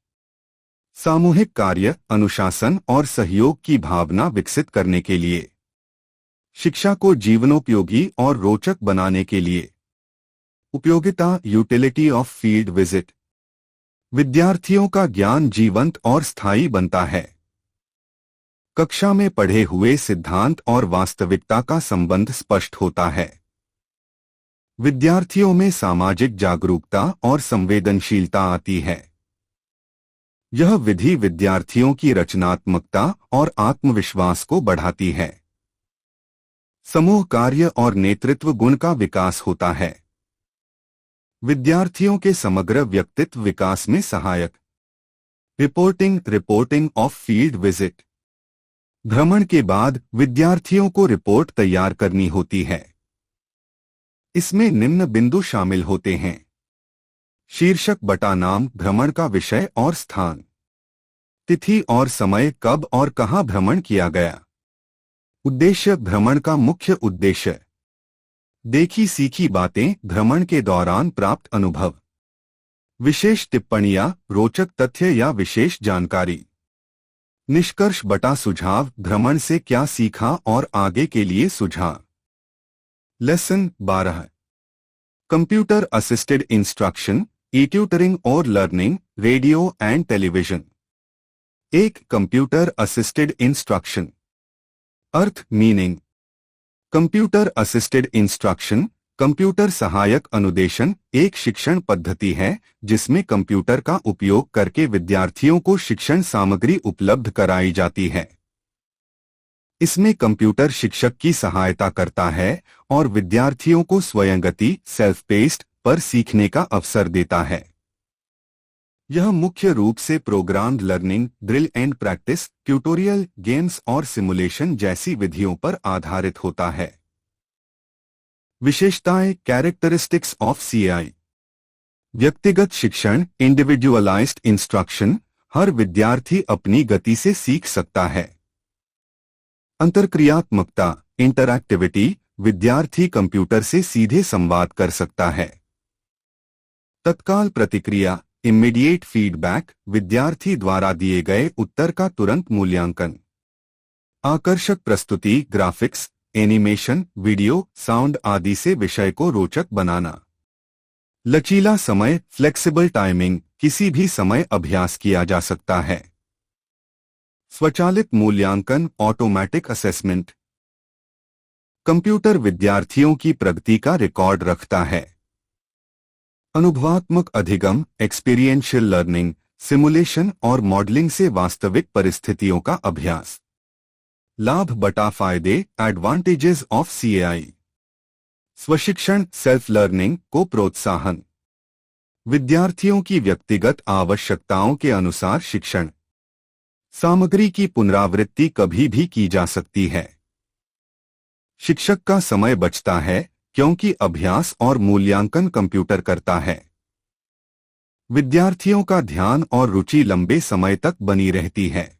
सामूहिक कार्य, अनुशासन और सहयोग की भावना विकसित करने के लिए। शिक्षा को जीवनोपयोगी और रोचक बनाने के लिए। उपयोगिता यूटिलिटी ऑफ फील्ड विजिट। विद्यार्थियों का ज्ञान जीवंत और स्थायी बनता है। कक्षा में पढ़े हुए सिद्धांत और वास्तविकता का संबंध स्पष्ट होता है। विद्यार्थियों में सामाजिक जागरूकता और संवेदनशीलता आती है। यह विधि विद्यार्थियों की रचनात्मकता और आत्मविश्वास को बढ़ाती है। समूह कार्य और नेतृत्व गुण का विकास होता है। विद्यार्थियों के समग्र व्यक्तित्व विकास में सहायक। Reporting of field visit. भ्रमण के बाद विद्यार्थियों को रिपोर्ट तैयार करनी होती है। इसमें निम्न बिंदु शामिल होते हैं। शीर्षक बटा नाम, भ्रमण का विषय और स्थान। तिथि और समय, कब और कहां भ्रमण किया गया। उद्देश्य, भ्रमण का मुख्य उद्देश्य। देखी सीखी बातें, भ्रमण के दौरान प्राप्त अनुभव। विशेष टिप्पणियां, रोचक तथ्य या विशेष जानकारी। निष्कर्ष बटा सुझाव, भ्रमण से क्या सीखा और आगे के लिए सुझाव। लेसन 12। कंप्यूटर असिस्टेड इंस्ट्रक्शन, ई ट्यूटरिंग और learning, radio and television. 1. Computer assisted instruction. Earth meaning. Computer assisted instruction, computer सहायक अनुदेशन, एक शिक्षण पद्धति है जिसमें कंप्यूटर का उपयोग करके विद्यार्थियों को शिक्षण सामग्री उपलब्ध कराई जाती है। इसमें कंप्यूटर शिक्षक की सहायता करता है और विद्यार्थियों को स्वयंगति सेल्फ पेस्ड पर सीखने का अवसर देता है। यह मुख्य रूप से programmed learning, drill and practice, tutorial, games और सिमुलेशन जैसी विधियों पर आधारित होता है। विशेषताएं, कैरेक्टरिस्टिक्स ऑफ सीएआई। व्यक्तिगत शिक्षण, इंडिविजुअलाइज्ड इंस्ट्रक्शन, हर विद्यार्थी अपनी गति से सीख सकता है। अंतरक्रियात्मकता, इंटरैक्टिविटी, विद्यार्थी कंप्यूटर से सीधे संवाद कर सकता है। तत्काल प्रतिक्रिया, इमीडिएट फीडबैक, विद्यार्थी द्वारा दिए गए उत्तर का तुरंत मूल्यांकन। आकर्षक प्रस्तुति, ग्राफिक्स, एनिमेशन, वीडियो, साउंड आदि से विषय को रोचक बनाना। लचीला समय, फ्लेक्सिबल टाइमिंग, किसी भी समय अभ्यास किया जा सकता है। स्वचालित मूल्यांकन, ऑटोमेटिक असेसमेंट। कंप्यूटर विद्यार्थियों की प्रगति का रिकॉर्ड रखता है। अनुभवात्मक अधिगम, एक्सपीरियंशियल लर्निंग, सिमुलेशन और मॉडलिंग से वास्तविक परिस्थितियों का अभ्यास। लाभ बटा फायदे, advantages of CAI. स्वशिक्षण, self learning को प्रोत्साहन। विद्यार्थियों की व्यक्तिगत आवश्यकताओं के अनुसार शिक्षण सामग्री की पुनरावृत्ति कभी भी की जा सकती है। शिक्षक का समय बचता है क्योंकि अभ्यास और मूल्यांकन कंप्यूटर करता है। विद्यार्थियों का ध्यान और रुचि लंबे समय तक बनी रहती है।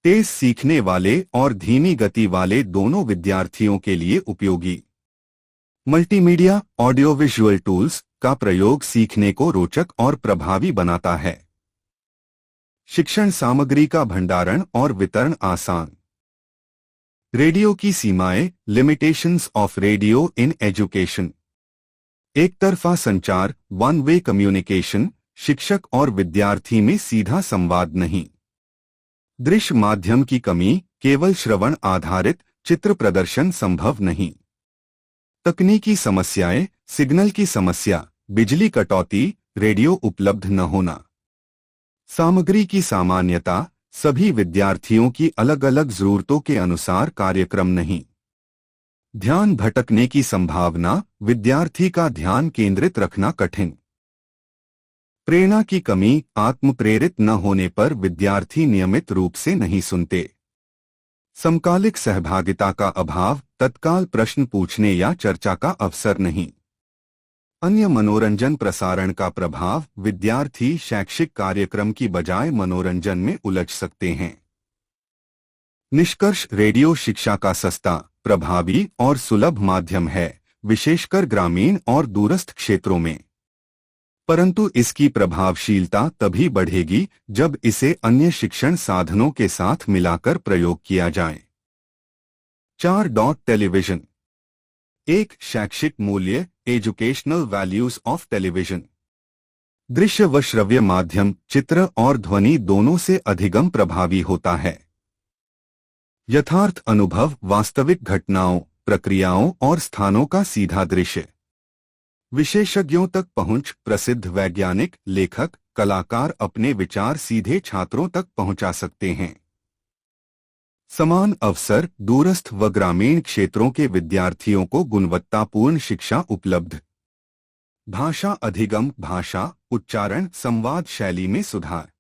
तेज सीखने वाले और धीमी गति वाले दोनों विद्यार्थियों के लिए उपयोगी। मल्टीमीडिया ऑडियो विजुअल टूल्स का प्रयोग सीखने को रोचक और प्रभावी बनाता है। शिक्षण सामग्री का भंडारण और वितरण आसान। रेडियो की सीमाएं, limitations of radio in education. एक तरफा संचार, वन वे कम्युनिकेशन, शिक्षक और विद्यार्थी में सीधा संवाद नहीं। दृश्य माध्यम की कमी, केवल श्रवण आधारित चित्र प्रदर्शन संभव नहीं। तकनीकी समस्याएं, सिग्नल की समस्या, बिजली कटौती, रेडियो उपलब्ध न होना। सामग्री की सामान्यता, सभी विद्यार्थियों की अलग अलग जरूरतों के अनुसार कार्यक्रम नहीं। ध्यान भटकने की संभावना, विद्यार्थी का ध्यान केंद्रित रखना कठिन। प्रेरणा की कमी, आत्मप्रेरित न होने पर विद्यार्थी नियमित रूप से नहीं सुनते। समकालिक सहभागिता का अभाव, तत्काल प्रश्न पूछने या चर्चा का अवसर नहीं। अन्य मनोरंजन प्रसारण का प्रभाव, विद्यार्थी शैक्षिक कार्यक्रम की बजाय मनोरंजन में उलझ सकते हैं। निष्कर्ष, रेडियो शिक्षा का सस्ता, प्रभावी और सुलभ माध्यम है, विशेषकर ग्रामीण और दूरस्थ क्षेत्रों में। परंतु इसकी प्रभावशीलता तभी बढ़ेगी जब इसे अन्य शिक्षण साधनों के साथ मिलाकर प्रयोग किया जाए। 4. टेलीविजन। एक शैक्षिक मूल्य, एजुकेशनल वैल्यूज ऑफ टेलीविजन। दृश्य व श्रव्य माध्यम, चित्र और ध्वनि दोनों से अधिगम प्रभावी होता है। यथार्थ अनुभव, वास्तविक घटनाओं, प्रक्रियाओं और स्थानों का सीधा दृश्य। विशेषज्ञों तक पहुंच, प्रसिद्ध वैज्ञानिक, लेखक, कलाकार अपने विचार सीधे छात्रों तक पहुंचा सकते हैं। समान अवसर, दूरस्थ व ग्रामीण क्षेत्रों के विद्यार्थियों को गुणवत्तापूर्ण शिक्षा उपलब्ध। भाषा अधिगम, भाषा, उच्चारण, संवाद शैली में सुधार।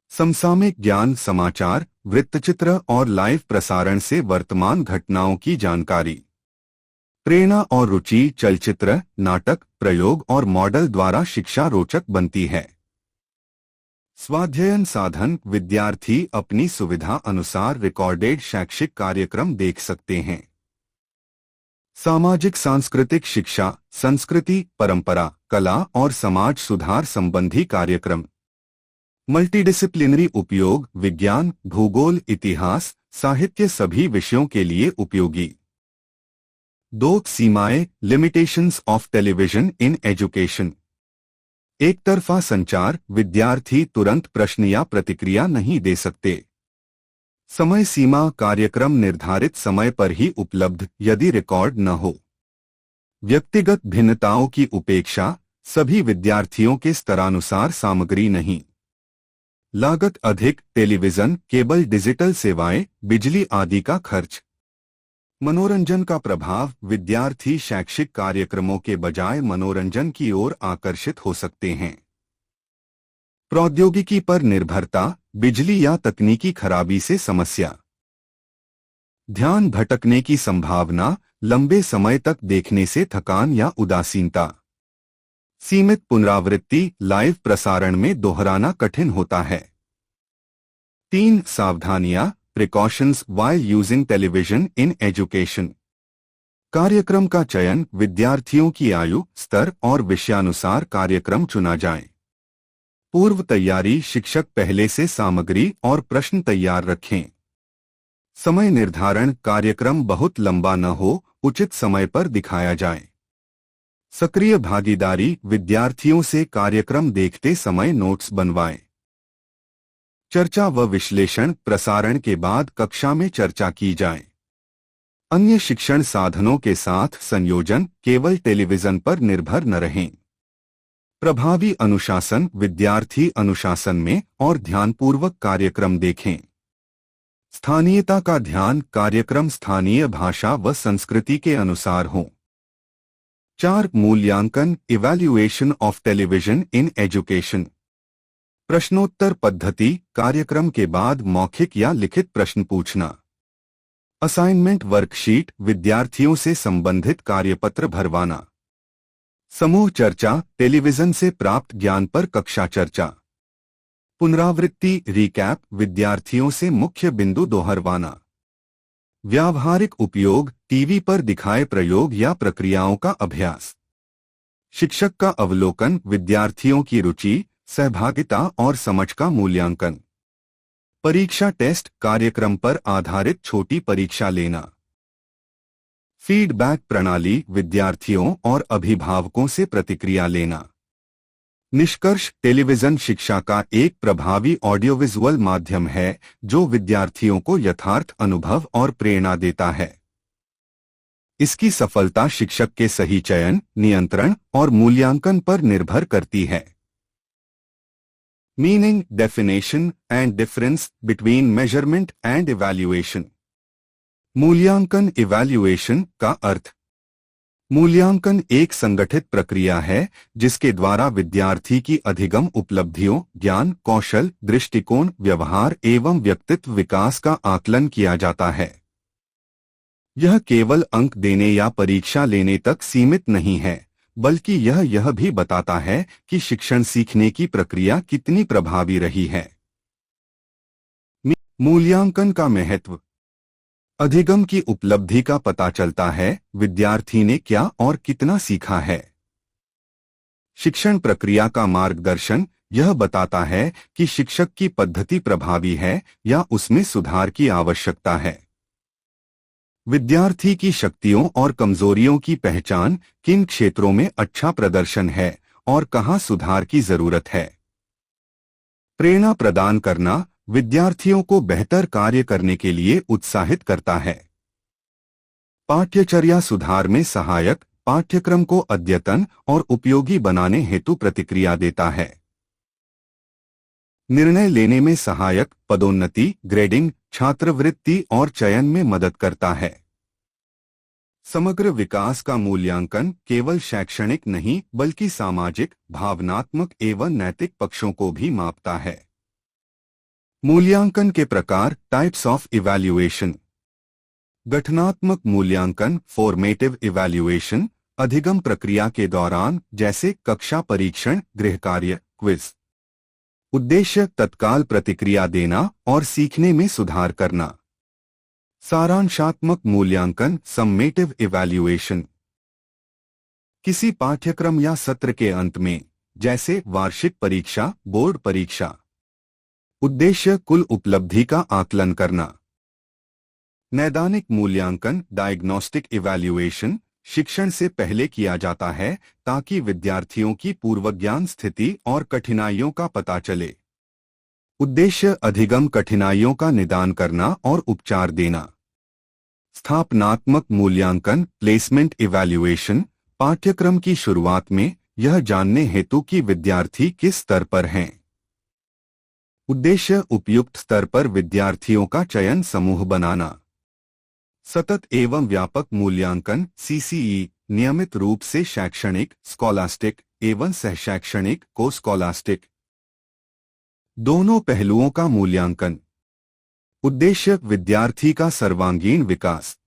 समसामयिक ज्ञान, समाचार, वृत्तचित्र और लाइव प्रसारण से वर्तमान घटनाओं की जानकारी। प्रेरणा और रुचि, चलचित्र, नाटक, प्रयोग और मॉडल द्वारा शिक्षा रोचक बनती है। स्वाध्ययन साधन, विद्यार्थी अपनी सुविधा अनुसार रिकॉर्डेड शैक्षिक कार्यक्रम देख सकते हैं। सामाजिक सांस्कृतिक शिक्षा, संस्कृति, परंपरा, कला और समाज सुधार संबंधी कार्यक्रम। मल्टीडिसिप्लिनरी उपयोग, विज्ञान, भूगोल, इतिहास, साहित्य सभी विषयों के लिए उपयोगी। 2. सीमाएं, limitations of television in education. एक तरफा संचार, विद्यार्थी तुरंत प्रश्न या प्रतिक्रिया नहीं दे सकते। समय सीमा, कार्यक्रम निर्धारित समय पर ही उपलब्ध यदि रिकॉर्ड न हो। व्यक्तिगत भिन्नताओं की उपेक्षा, सभी विद्यार्थियों के स्तरानुसार सामग्री नहीं। लागत अधिक, टेलीविजन, केबल, डिजिटल सेवाएं, बिजली आदि का खर्च। मनोरंजन का प्रभाव, विद्यार्थी शैक्षिक कार्यक्रमों के बजाय मनोरंजन की ओर आकर्षित हो सकते हैं। प्रौद्योगिकी पर निर्भरता, बिजली या तकनीकी खराबी से समस्या। ध्यान भटकने की संभावना, लंबे समय तक देखने से थकान या उदासीनता। सीमित पुनरावृत्ति, लाइव प्रसारण में दोहराना कठिन होता है। 3. सावधानियां, precautions while using television in education. कार्यक्रम का चयन, विद्यार्थियों की आयु, स्तर और विषयानुसार कार्यक्रम चुना जाए। पूर्व तैयारी, शिक्षक पहले से सामग्री और प्रश्न तैयार रखें। समय निर्धारण, कार्यक्रम बहुत लंबा न हो, उचित समय पर दिखाया जाए। सक्रिय भागीदारी, विद्यार्थियों से कार्यक्रम देखते समय नोट्स बनवाएं। चर्चा व विश्लेषण, प्रसारण के बाद कक्षा में चर्चा की जाए। अन्य शिक्षण साधनों के साथ संयोजन, केवल टेलीविजन पर निर्भर न रहें। प्रभावी अनुशासन, विद्यार्थी अनुशासन में और ध्यानपूर्वक कार्यक्रम देखें। स्थानीयता का ध्यान, कार्यक्रम स्थानीय भाषा व संस्कृति के अनुसार हो। 4. मूल्यांकन evaluation of television in education. प्रश्नोत्तर पद्धति कार्यक्रम के बाद मौखिक या लिखित प्रश्न पूछना। असाइनमेंट वर्कशीट विद्यार्थियों से संबंधित कार्यपत्र भरवाना। समूह चर्चा टेलीविजन से प्राप्त ज्ञान पर कक्षा चर्चा। पुनरावृत्ति रिकैप विद्यार्थियों से मुख्य बिंदु दोहरवाना। व्यावहारिक उपयोग टीवी पर दिखाए प्रयोग या प्रक्रियाओं का अभ्यास। शिक्षक का अवलोकन विद्यार्थियों की रुचि सहभागिता और समझ का मूल्यांकन। परीक्षा टेस्ट कार्यक्रम पर आधारित छोटी परीक्षा लेना। फीडबैक प्रणाली विद्यार्थियों और अभिभावकों से प्रतिक्रिया लेना। निष्कर्ष टेलीविजन शिक्षा का एक प्रभावी ऑडियोविजुअल माध्यम है जो विद्यार्थियों को यथार्थ अनुभव और प्रेरणा देता है। इसकी सफलता शिक्षक के सही चयन नियंत्रण और मूल्यांकन पर निर्भर करती है। Meaning definition and difference between measurement and evaluation. मूल्यांकन इवैल्यूएशन का अर्थ। मूल्यांकन एक संगठित प्रक्रिया है जिसके द्वारा विद्यार्थी की अधिगम उपलब्धियों ज्ञान कौशल दृष्टिकोण व्यवहार एवं व्यक्तित्व विकास का आकलन किया जाता है। यह केवल अंक देने या परीक्षा लेने तक सीमित नहीं है बल्कि यह भी बताता है कि शिक्षण सीखने की प्रक्रिया कितनी प्रभावी रही है। मूल्यांकन का महत्व। अधिगम की उपलब्धि का पता चलता है विद्यार्थी ने क्या और कितना सीखा है। शिक्षण प्रक्रिया का मार्गदर्शन यह बताता है कि शिक्षक की पद्धति प्रभावी है या उसमें सुधार की आवश्यकता है। विद्यार्थी की शक्तियों और कमजोरियों की पहचान किन क्षेत्रों में अच्छा प्रदर्शन है और कहां सुधार की जरूरत है। प्रेरणा प्रदान करना विद्यार्थियों को बेहतर कार्य करने के लिए उत्साहित करता है। पाठ्यचर्या सुधार में सहायक पाठ्यक्रम को अद्यतन और उपयोगी बनाने हेतु प्रतिक्रिया देता है। निर्णय लेने में सहायक पदोन्नति ग्रेडिंग छात्रवृत्ति और चयन में मदद करता है। समग्र विकास का मूल्यांकन केवल शैक्षणिक नहीं बल्कि सामाजिक भावनात्मक एवं नैतिक पक्षों को भी मापता है। मूल्यांकन के प्रकार टाइप्स ऑफ इवैल्यूएशन। गठनात्मक मूल्यांकन फॉर्मेटिव इवैल्यूएशन अधिगम प्रक्रिया के दौरान जैसे कक्षा परीक्षण गृहकार्य क्विज। उद्देश्य तत्काल प्रतिक्रिया देना और सीखने में सुधार करना। सारांशात्मक मूल्यांकन सम्मेटिव इवैल्यूएशन। किसी पाठ्यक्रम या सत्र के अंत में जैसे वार्षिक परीक्षा बोर्ड परीक्षा। उद्देश्य कुल उपलब्धि का आकलन करना। नैदानिक मूल्यांकन डायग्नोस्टिक इवैल्यूएशन शिक्षण से पहले किया जाता है ताकि विद्यार्थियों की पूर्वज्ञान स्थिति और कठिनाइयों का पता चले। उद्देश्य अधिगम कठिनाइयों का निदान करना और उपचार देना। स्थापनात्मक मूल्यांकन प्लेसमेंट इवैल्यूएशन पाठ्यक्रम की शुरुआत में यह जानने हेतु कि विद्यार्थी किस स्तर पर हैं। उद्देश्य उपयुक्त स्तर पर विद्यार्थियों का चयन समूह बनाना। सतत एवं व्यापक मूल्यांकन सीसीई नियमित रूप से शैक्षणिक स्कॉलास्टिक एवं सहशैक्षणिक को स्कॉलास्टिक दोनों पहलुओं का मूल्यांकन। उद्देश्य विद्यार्थी का सर्वांगीण विकास।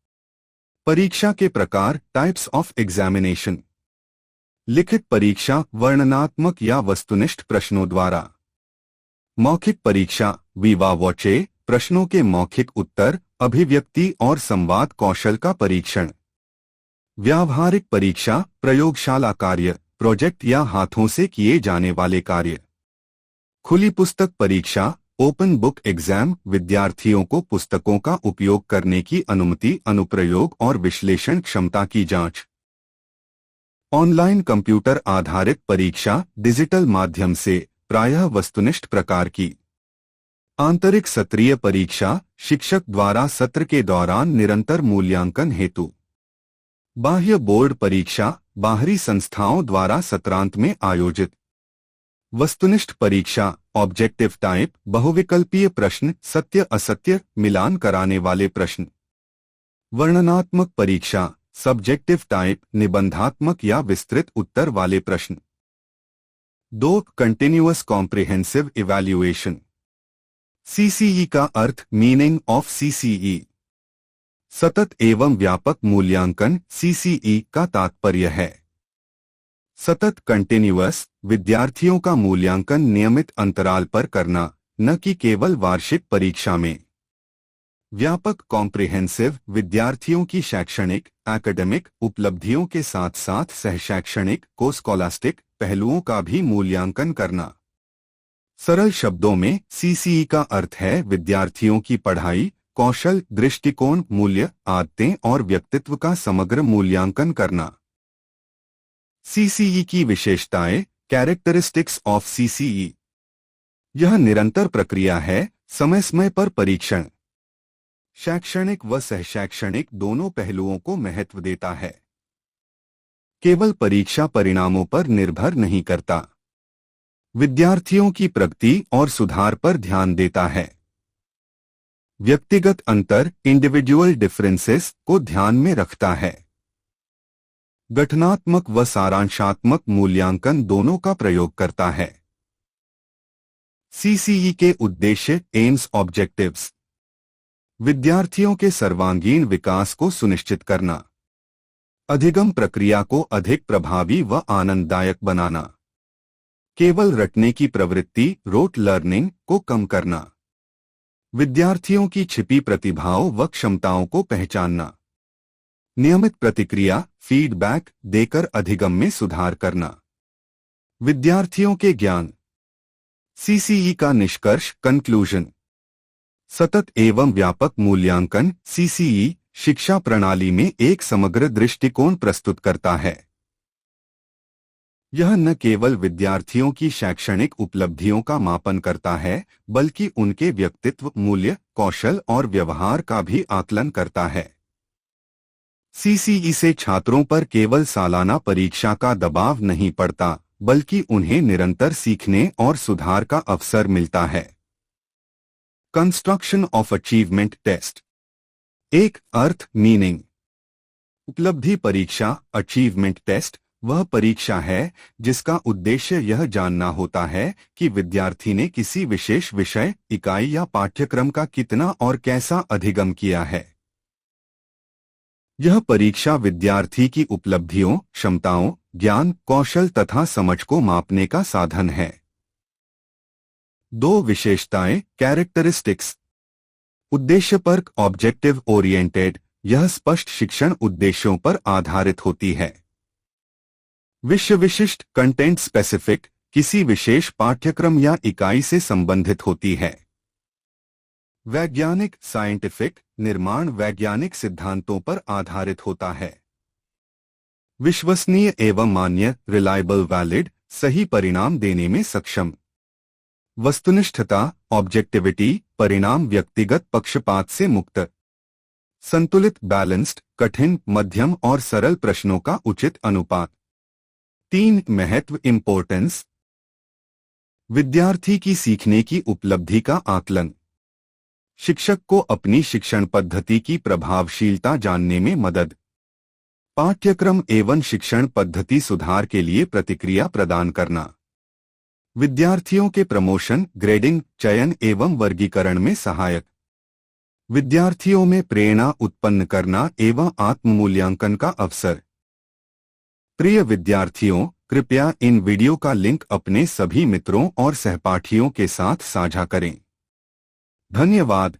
परीक्षा के प्रकार टाइप्स ऑफ एग्जामिनेशन। लिखित परीक्षा वर्णनात्मक या वस्तुनिष्ठ प्रश्नों द्वारा। मौखिक परीक्षा विवा वोचे प्रश्नों के मौखिक उत्तर अभिव्यक्ति और संवाद कौशल का परीक्षण। व्यावहारिक परीक्षा प्रयोगशाला कार्य प्रोजेक्ट या हाथों से किए जाने वाले कार्य। खुली पुस्तक परीक्षा ओपन बुक एग्जाम विद्यार्थियों को पुस्तकों का उपयोग करने की अनुमति अनुप्रयोग और विश्लेषण क्षमता की जांच। ऑनलाइन कंप्यूटर आधारित परीक्षा डिजिटल माध्यम से प्रायः वस्तुनिष्ठ प्रकार की। आंतरिक सत्रीय परीक्षा शिक्षक द्वारा सत्र के दौरान निरंतर मूल्यांकन हेतु। बाह्य बोर्ड परीक्षा बाहरी संस्थाओं द्वारा सत्रांत में आयोजित। वस्तुनिष्ठ परीक्षा ऑब्जेक्टिव टाइप बहुविकल्पीय प्रश्न सत्य असत्य मिलान कराने वाले प्रश्न। वर्णनात्मक परीक्षा सब्जेक्टिव टाइप निबंधात्मक या विस्तृत उत्तर वाले प्रश्न। 2. Continuous comprehensive evaluation. सीसीई का अर्थ मीनिंग ऑफ सीसीई। सतत एवं व्यापक मूल्यांकन सीसीई का तात्पर्य है। सतत कंटिन्यूअस विद्यार्थियों का मूल्यांकन नियमित अंतराल पर करना, न कि केवल वार्षिक परीक्षा में। व्यापक कॉम्प्रिहेंसिव विद्यार्थियों की शैक्षणिक एकेडमिक उपलब्धियों के साथ साथ सहशैक्षणिक को स्कॉलास्टिक पहलुओं का भी मूल्यांकन करना। सरल शब्दों में सीसीई का अर्थ है विद्यार्थियों की पढ़ाई, कौशल, दृष्टिकोण, मूल्य, आदतें और व्यक्तित्व का समग्र मूल्यांकन करना। सीसीई की विशेषताएं, कैरेक्टरिस्टिक्स ऑफ सीसीई। यह निरंतर प्रक्रिया है, समय समय पर परीक्षण, शैक्षणिक व सहशैक्षणिक दोनों पहलुओं को महत्व देता है। केवल परीक्षा परिणामों पर निर्भर नहीं करता, विद्यार्थियों की प्रगति और सुधार पर ध्यान देता है। व्यक्तिगत अंतर इंडिविजुअल डिफरेंसेस को ध्यान में रखता है। गठनात्मक व सारांशात्मक मूल्यांकन दोनों का प्रयोग करता है। सीसीई के उद्देश्य एम्स ऑब्जेक्टिव्स। विद्यार्थियों के सर्वांगीण विकास को सुनिश्चित करना, अधिगम प्रक्रिया को अधिक प्रभावी व आनंददायक बनाना, केवल रटने की प्रवृत्ति रोट लर्निंग को कम करना, विद्यार्थियों की छिपी प्रतिभाओं व क्षमताओं को पहचानना, नियमित प्रतिक्रिया फीडबैक देकर अधिगम में सुधार करना, विद्यार्थियों के ज्ञान। सीसीई का निष्कर्ष कंक्लूजन। सतत एवं व्यापक मूल्यांकन सीसीई शिक्षा प्रणाली में एक समग्र दृष्टिकोण प्रस्तुत करता है। यह न केवल विद्यार्थियों की शैक्षणिक उपलब्धियों का मापन करता है, बल्कि उनके व्यक्तित्व, मूल्य, कौशल और व्यवहार का भी आकलन करता है। सीसीई से छात्रों पर केवल सालाना परीक्षा का दबाव नहीं पड़ता, बल्कि उन्हें निरंतर सीखने और सुधार का अवसर मिलता है। Construction of achievement test. एक अर्थ मीनिंग। उपलब्धि परीक्षा अचीवमेंट टेस्ट वह परीक्षा है जिसका उद्देश्य यह जानना होता है कि विद्यार्थी ने किसी विशेष विषय, इकाई या पाठ्यक्रम का कितना और कैसा अधिगम किया है। यह परीक्षा विद्यार्थी की उपलब्धियों, क्षमताओं, ज्ञान, कौशल तथा समझ को मापने का साधन है। 2 विशेषताएं कैरेक्टरिस्टिक्स। उद्देश्यपरक ऑब्जेक्टिव ओरिएंटेड, यह स्पष्ट शिक्षण उद्देश्यों पर आधारित होती है। विषय विशिष्ट कंटेंट स्पेसिफिक, किसी विशेष पाठ्यक्रम या इकाई से संबंधित होती है। वैज्ञानिक साइंटिफिक, निर्माण वैज्ञानिक सिद्धांतों पर आधारित होता है। विश्वसनीय एवं मान्य रिलायबल वैलिड, सही परिणाम देने में सक्षम। वस्तुनिष्ठता ऑब्जेक्टिविटी, परिणाम व्यक्तिगत पक्षपात से मुक्त। संतुलित बैलेंस्ड, कठिन, मध्यम और सरल प्रश्नों का उचित अनुपात। 3 महत्व इंपॉर्टेंस। विद्यार्थी की सीखने की उपलब्धि का आकलन। शिक्षक को अपनी शिक्षण पद्धति की प्रभावशीलता जानने में मदद। पाठ्यक्रम एवं शिक्षण पद्धति सुधार के लिए प्रतिक्रिया प्रदान करना। विद्यार्थियों के प्रमोशन, ग्रेडिंग, चयन एवं वर्गीकरण में सहायक। विद्यार्थियों में प्रेरणा उत्पन्न करना एवं आत्म-मूल्यांकन का अवसर। प्रिय विद्यार्थियों, कृपया इन वीडियो का लिंक अपने सभी मित्रों और सहपाठियों के साथ साझा करें। धन्यवाद।